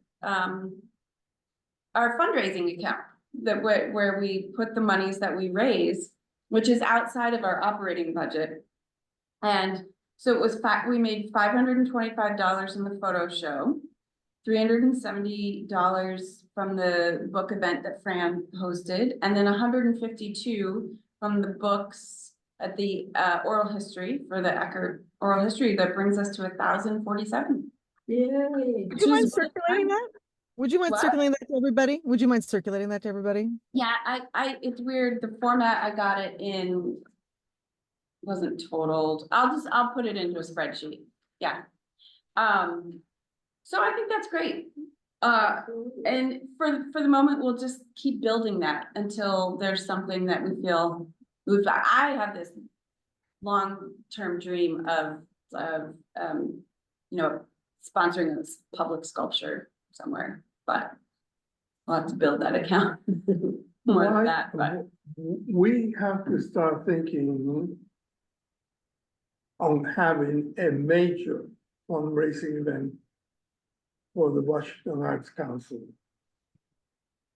fundraising account. That where we put the monies that we raise, which is outside of our operating budget. And so it was we made $525 in the photo show. $370 from the book event that Fran hosted, and then $152 from the books at the oral history for the Eckerd oral history. That brings us to $1,047.
Yay.
Would you mind circulating that? Would you mind
What?
circulating that to everybody? Would you mind circulating that to everybody?
Yeah, it's weird, the format I got it in wasn't totaled. I'll put it into a spreadsheet, yeah. So I think that's great. And for the moment, we'll just keep building that until there's something that we feel I have this long-term dream of, you know, sponsoring this public sculpture somewhere, but we'll have to build that account. More than
Why-
that, but
We have to start thinking on having a major fundraising event for the Washington Arts Council.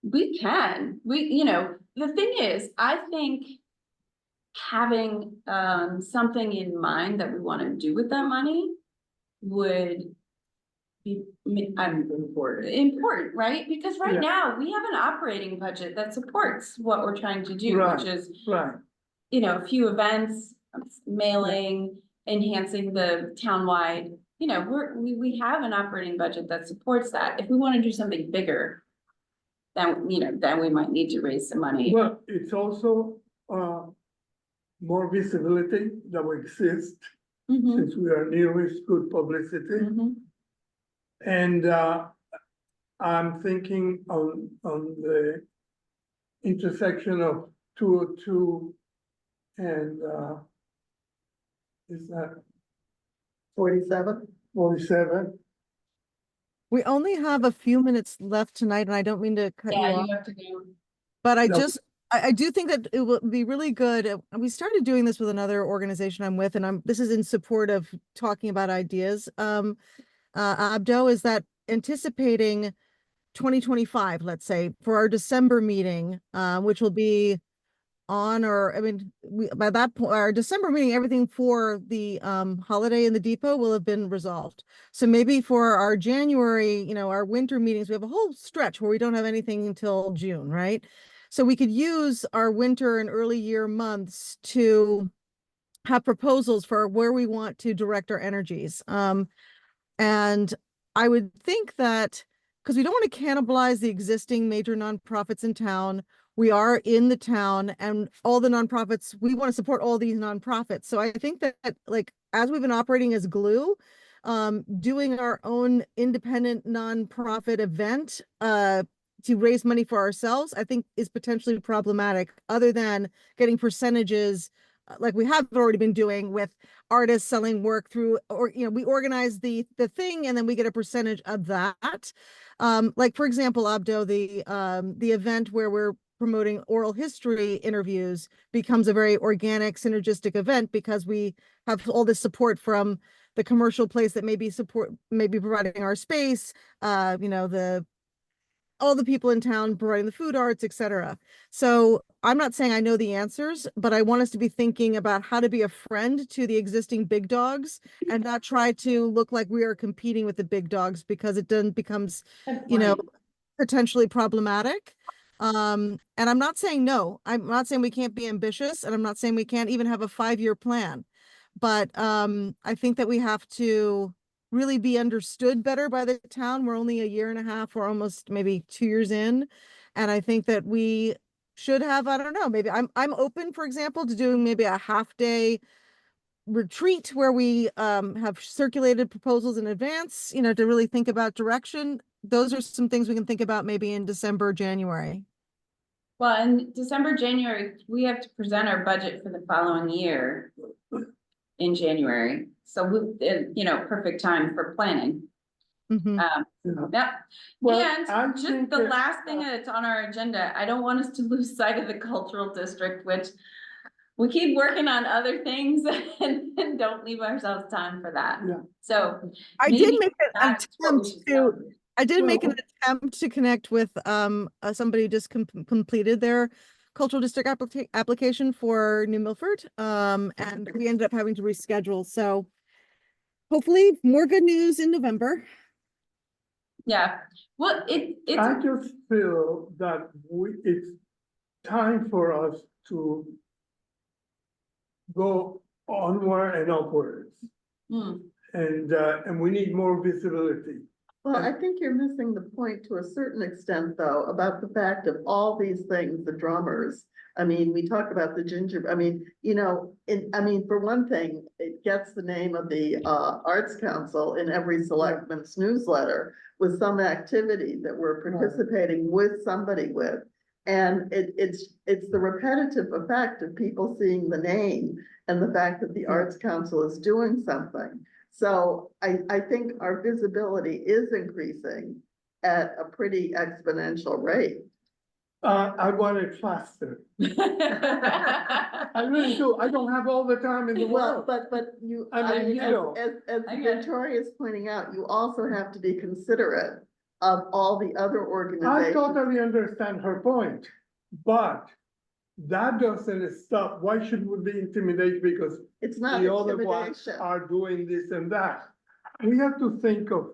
we can, the thing is, I think having, something in mind that we want to do with that money would be, important, right? Because right
Yeah.
now, we have an operating budget that supports what we're trying to do,
Right.
which is,
Right,
a few events, mailing, enhancing the townwide, we have an operating budget that supports that. If we want to do something bigger, then, then we might need to raise some money.
well, it's also, more visibility that will exist,
Mhm,
since we are nearest good publicity.
mhm.
And I'm thinking on the intersection of 202 and is that
47?
47?
We only have a few minutes left tonight, and I don't mean to cut you
Yeah,
off,
you have to go.
but I
No.
just, I do think that it will be really good. We started doing this with another organization I'm with, and this is in support of talking about ideas. Abdo, is that anticipating 2025, let's say, for our December meeting, which will be on, or, I mean, by that point, our December meeting, everything for the holiday in the depot will have been resolved. So maybe for our January, our winter meetings, we have a whole stretch where we don't have anything until June, right? So we could use our winter and early year months to have proposals for where we want to direct our energies. And I would think that, because we don't want to cannibalize the existing major nonprofits in town, we are in the town, and all the nonprofits, we want to support all these nonprofits. So I think that, like, as we've been operating as glue, doing our own independent nonprofit event to raise money for ourselves, I think is potentially problematic, other than getting percentages like we have already been doing with artists selling work through, or we organize the thing and then we get a percentage of that. Like, for example, Abdo, the event where we're promoting oral history interviews becomes a very organic, synergistic event, because we have all this support from the commercial place that may be providing our space, all the people in town providing the food arts, etc. So I'm not saying I know the answers, but I want us to be thinking about how to be a friend to the existing big dogs and not try to look like we are competing with the big dogs, because it then becomes, potentially problematic. And I'm not saying no. I'm not saying we can't be ambitious, and I'm not saying we can't even have a 5-year plan. But I think that we have to really be understood better by the town. We're only a year and a half, or almost maybe 2 years in. And I think that we should have, I don't know, maybe I'm open, for example, to doing maybe a half-day retreat where we have circulated proposals in advance, to really think about direction. Those are some things we can think about maybe in December, January.
Well, in December, January, we have to present our budget for the following year in January. So perfect time for planning.
Mhm.
Yep.
Well,
And
I
just
think
the
that-
last thing that's on our agenda, I don't want us to lose sight of the cultural district, which we keep working on other things and don't leave ourselves time for that.
Yeah.
So
I did
maybe
make an
that's what we
attempt
should
to,
celebrate.
I did make an
Well-
attempt to connect with somebody who just completed their cultural district application for New Milford. And we ended up having to reschedule. So hopefully more good news in November.
Yeah, well, it's,
I just feel that it's time for us to go onward and upwards,
hmm,
and we need more visibility.
Well, I think you're missing the point to a certain extent, though, about the fact of all these things, the drummers. I mean, we talk about the ginger, I mean, for one thing, it gets the name of the Arts Council in every selectman's newsletter with some activity that we're participating with somebody with. And it's the repetitive effect of people seeing the name and the fact that the Arts Council is doing something. So I think our visibility is increasing at a pretty exponential rate.
I want it faster. I really do. I don't have all the time in the
Well,
world.
but you,
I
I
mean,
mean,
you know.
as
I get it.
Victoria's pointing out, you also have to be considerate of all the other
I
organizations.
totally understand her point, but that doesn't stop. Why should we be intimidated because
It's not
the other ones
intimidation.
are doing this and that? We have to think of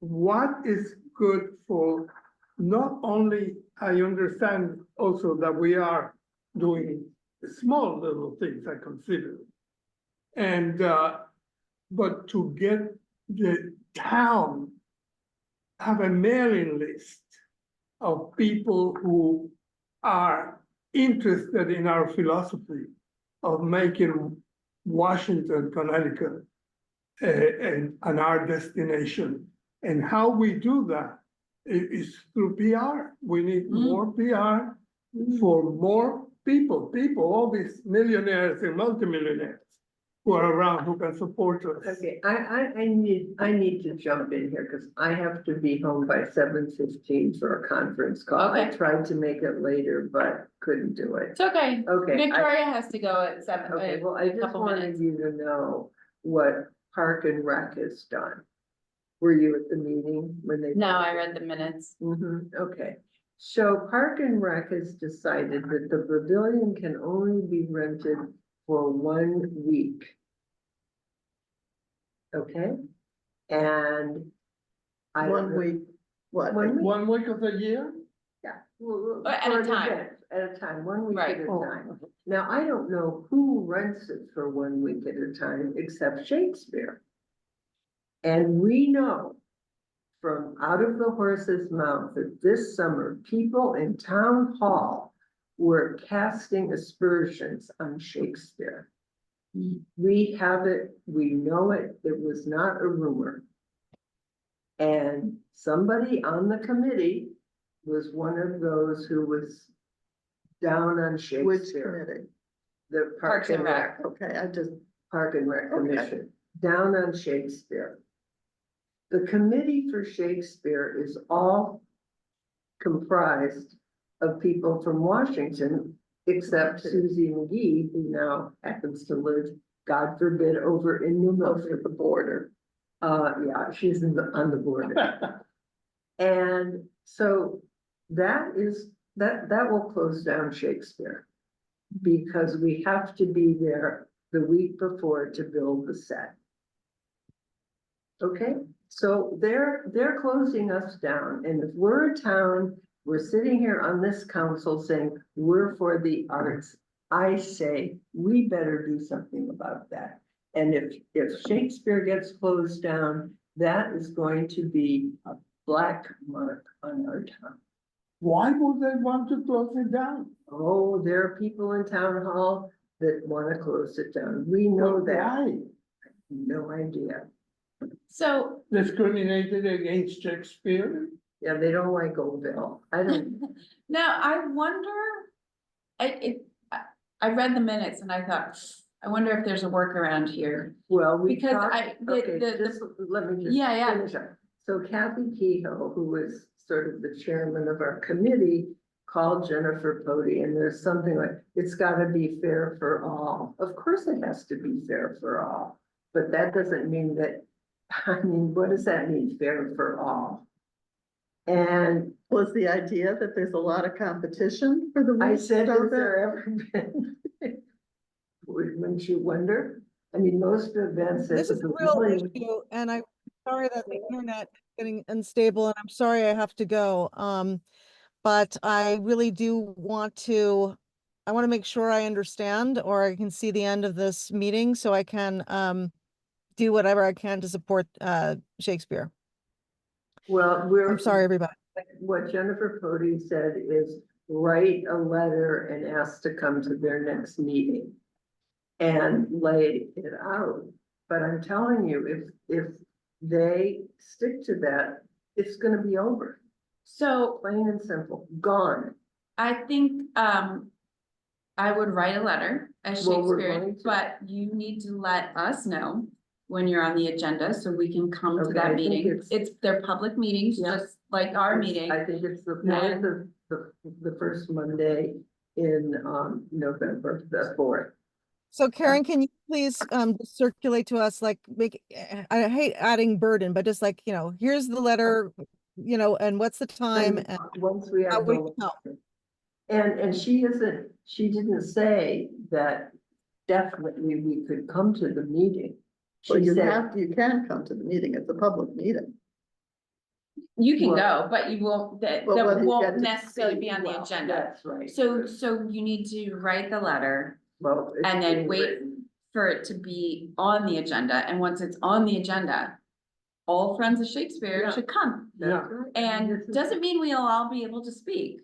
what is good for, not only, I understand also that we are doing small little things, I consider. And, but to get the town, have a mailing list of people who are interested in our philosophy of making Washington, Connecticut, and our destination. And how we do that is through PR. We need more PR for more people, all these millionaires and multimillionaires who are around who can support us.
Okay, I need to jump in here because I have to be home by 7:15 for a conference call. I
Okay.
tried to make it later, but couldn't do it.
It's okay.
Okay,
Victoria has to go at 7.
okay, well, I just
couple
wanted
minutes.
you to know what Park and Rec has done. Were you at the meeting when they?
No, I read the minutes.
Okay, so Park and Rec has decided that the pavilion can only be rented for 1 week. Okay, and. I don't
1
know-
week, what?
1 week,
1 week of the year?
yeah. Well,
At
for
a
an
time.
event, At a time, 1 week
Right.
at a
Oh,
time. Now, I don't know who rents it for 1 week at a time except Shakespeare. And we know from out of the horse's mouth that this summer, people in town hall were casting aspersions on Shakespeare.
Mm.
We have it, we know it, it was not a rumor. And somebody on the committee was one of those who was down on
Which
Shakespeare.
committee?
The
Parks and Rec.
Okay, I just,
Park and Rec
Okay.
Commission, down on Shakespeare. The committee for Shakespeare is all comprised of people from Washington, except Susie McGee, who now happens to live, God forbid, over in New
over
Milford.
the border.
Yeah, she's on the border. And so that will close down Shakespeare. Because we have to be there the week before to build the set. Okay, so they're closing us down, and if we're a town, we're sitting here on this council saying, we're for the arts. I say, we better do something about that. And if Shakespeare gets closed down, that is going to be a black mark on our town.
Why would they want to close it down?
Oh, there are people in town hall that want to close it down. We know
Well,
that.
why?
No idea.
So,
Discriminated against Shakespeare?
Yeah, they don't like Oldville. I don't,
now I wonder, I read the minutes and I thought, I wonder if there's a workaround here.
well, we
Because
talked,
okay,
just let me just
Yeah, yeah.
finish up. So Kathy Kehoe, who was sort of the chairman of our committee, called Jennifer Pody, and there's something like, it's gotta be fair for all. Of course it has to be fair for all, but that doesn't mean that, I mean, what does that mean, fair for all? And
Was the idea that there's a lot of competition for the
I
week?
said,
so
has
that-
there ever been? Wouldn't you wonder? I mean, most events. at
This
the
is a real
pavilion-
issue, and I'm sorry that the internet is getting unstable, and I'm sorry I have to go. But I really do want to, I want to make sure I understand, or I can see the end of this meeting, so I can do whatever I can to support Shakespeare.
Well,
I'm sorry, everybody.
What Jennifer Pody said is write a letter and ask to come to their next meeting. And lay it out. But I'm telling you, if they stick to that, it's gonna be over,
So
plain and simple, gone.
I think, I would write a letter as
Well, we're
Shakespeare,
going to.
but you need to let us know when you're on the agenda, so we can come to
Okay, I
that
think
meeting. It's, they're public meetings,
Yeah.
just like our
It's-
meeting.
I think it's the
Yeah.
fourth of, the first Monday in, November, the fourth.
So Karen, can you please just circulate to us, like, I hate adding burden, but just like, here's the letter, and what's the time and
Once we
how
have
we
the.
can help.
And she didn't say that definitely we could come to the meeting.
Well,
She said,
you can come to the meeting, it's a public meeting.
You can
Well-
go, but you won't, that
Well, what you
won't
get to
necessarily
see,
be on the
well,
agenda.
that's right.
So you need to write the letter
Well, it's
and then
being
wait
written.
for it to be on the agenda, and once it's on the agenda, all Friends of Shakespeare
Yeah.
should come.
That's
Yeah.
right.
And
This is-
doesn't mean we'll all be able to speak,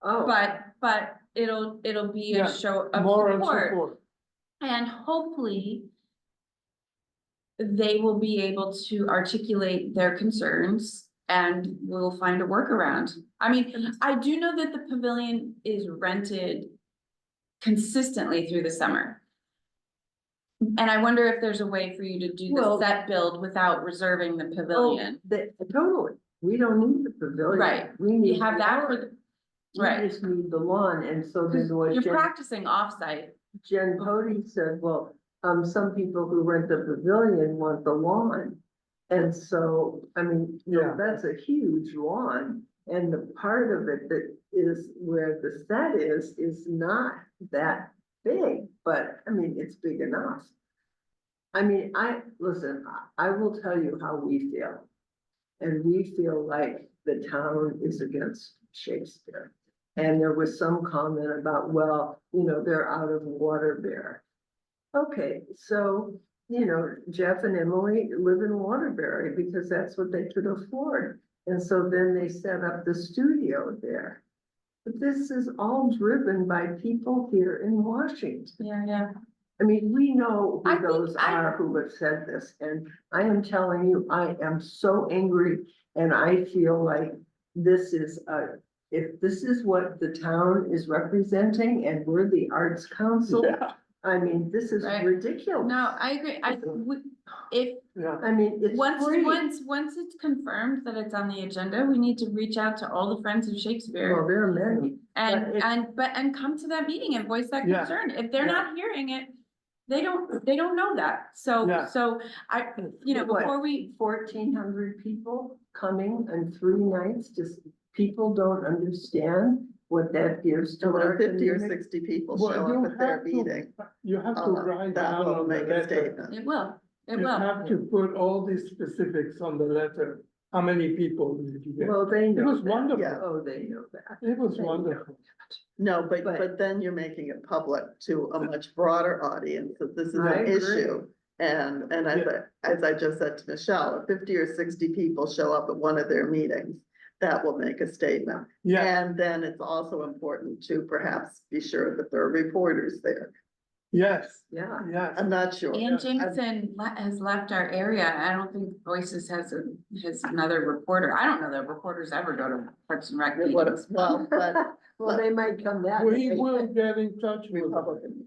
Oh,
but it'll be
Yeah,
a show of
Moral
support.
support.
And hopefully they will be able to articulate their concerns and we'll find a workaround. I mean, I do know that the pavilion is rented consistently through the summer. And I wonder if there's a way for you to do the
Well-
set build without reserving the pavilion.
Totally. We don't need the pavilion.
Right.
We need.
You have
the
that for,
lawn.
the right,
We just need the lawn, and so then what
you're
Jen,
practicing offsite.
Jen Cody said, well, some people who rent the pavilion want the lawn. And so, I mean,
Yeah.
that's a huge lawn, and the part of it that is where the set is not that big, but I mean, it's big enough. I mean, listen, I will tell you how we feel. And we feel like the town is against Shakespeare. And there was some comment about, well, they're out of Waterbury. Okay, so, Jeff and Emily live in Waterbury because that's what they could afford. And so then they set up the studio there. But this is all driven by people here in Washington.
Yeah.
I mean, we know
I
who
think
those are who have said this, and I am telling you, I am so angry. And I feel like this is if this is what the town is representing and we're the Arts Council,
Yeah,
I mean, this is
Right.
ridiculous.
No, I agree. If,
yeah.
I mean, it's free.
once it's confirmed that it's on the agenda, we need to reach out to all the Friends of Shakespeare.
Well, there are many.
And come to that meeting and voice that
Yeah.
concern. If they're
Yeah.
not hearing it, they don't know that.
Yeah.
So
What?
before we,
1,400 people coming on 3 nights, just people don't understand what that gives to
So when
our
50 or
community.
60 people
Well,
show
you
up at their
have to-
meeting,
You have to write
that
down
will
on the
make a
letter.
statement.
it will, it
You
will.
have to put all these specifics on the letter. How many people did you get?
Well, they
It
know.
was
that.
wonderful.
Yeah.
Oh, they know that.
It was
They know.
wonderful.
No, but
But-
then you're making it public to a much broader audience, that this is
I
an
agree.
issue. And as I just said to Michelle, if 50 or 60 people show up at one of their meetings, that will make a statement.
Yeah,
And then it's also important to perhaps be sure that there are reporters there.
yes,
Yeah.
yes.
I'm not sure.
Ann Jameson has left our area. I don't think Voices has another reporter. I don't know that reporters ever go to Parks and Rec meetings.
Well, but
Well, they might come that
We
way.
will get in touch with them.
Republican.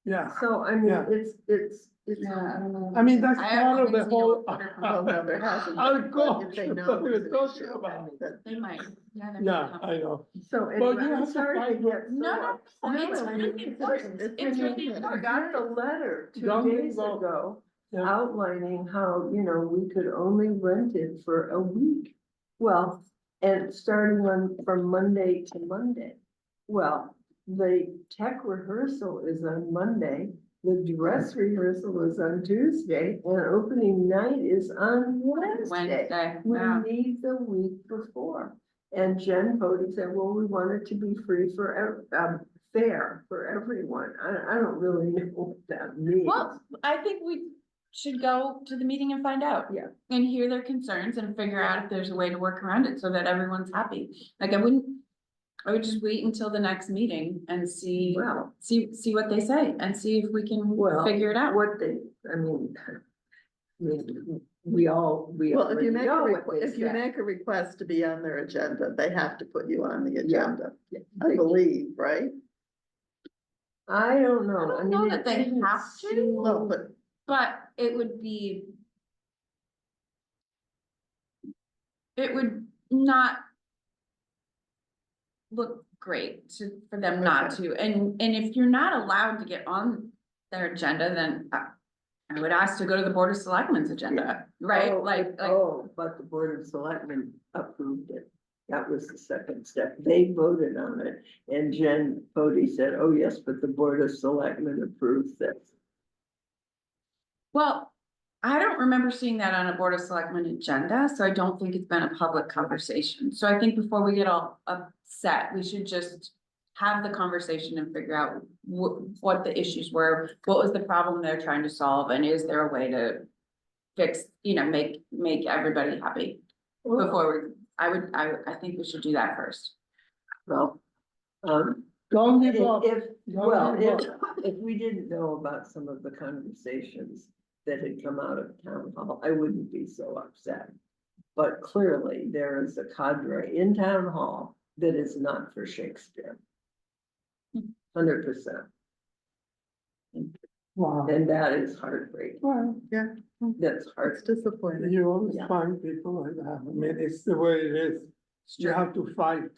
Yeah,
So, I mean,
Yeah.
it's.
Yeah, I don't know.
I mean, that's
I haven't
part of the
seen a
whole.
reporter from-
Well, no, there hasn't.
I'll
been,
go.
but if they know
What we're
there's an
talking
issue,
about.
that-
They might, yeah. they
Yeah,
might.
I know.
So
Well,
anyway,
you
I'm
have to
sorry to
find
get
out.
so
No, no,
upset.
it's
I
really
mean,
important.
it's
It's really
I
important.
got the letter 2
Don't
days
give up.
ago
Yeah.
outlining how, we could only rent it for a week. Well, and starting from Monday to Monday. Well, the tech rehearsal is on Monday, the dress rehearsal is on Tuesday, and opening night is on Wednesday.
Wednesday,
We
yeah.
need the week before. And Jen Cody said, well, we want it to be free for, fair for everyone. I don't really know what that means.
Well, I think we should go to the meeting and find out.
Yeah.
And hear their concerns and figure out if there's a way to work around it so that everyone's happy. Like I would just wait until the next meeting and see
Well,
what they say and see if we can
well,
figure it out.
I mean, we
Well, if
already
you make
know what they
if you
said.
make a request to be on their agenda, they have to put you on the
Yeah.
agenda, I believe, right?
I don't know.
I don't know
mean,
that
it
they
didn't
have to.
seem-
Well, but
But it would be. It would not. Look great for them not to, and if you're not allowed to get on their agenda, then I would ask to go to the Board of Selectmen's agenda, right?
Oh,
Like,
Oh, but the Board of Selectmen approved it. That was the second step. They voted on it. And Jen Bodie said, oh, yes, but the Board of Selectmen approves this.
well, I don't remember seeing that on a Board of Selectmen agenda, so I don't think it's been a public conversation. So I think before we get all upset, we should just have the conversation and figure out what the issues were, what was the problem they're trying to solve, and is there a way to fix, make everybody happy before I think we should do that first.
Well,
Don't
if,
give up.
well,
give up.
if we didn't know about some of the conversations that had come out of town hall, I wouldn't be so upset. But clearly, there is a cadre in town hall that is not for Shakespeare. 100%,
Wow.
and that is heartbreaking.
Well,
Yeah,
That's
it's
hard.
disappointing.
you always
Yeah.
find people like that. I mean, it's the way it is. You have to fight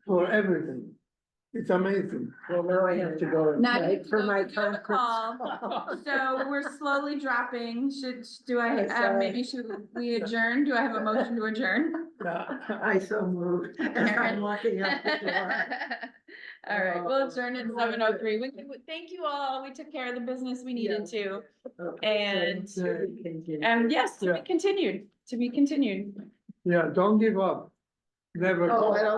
for everything. It's amazing.
Well, now I have to go and
Now you
write
have to
for
go
my
do the
conference.
So we're slowly dropping, do I,
I'm sorry.
maybe should we adjourn? Do I have a motion to adjourn?
Yeah.
I so moved. As I'm walking out the door.
All right, we'll adjourn at 7:03. Thank you all. We took care of the business we needed to. And- Yes, to be continued,
Yeah, don't give up. Never.
Oh, I don't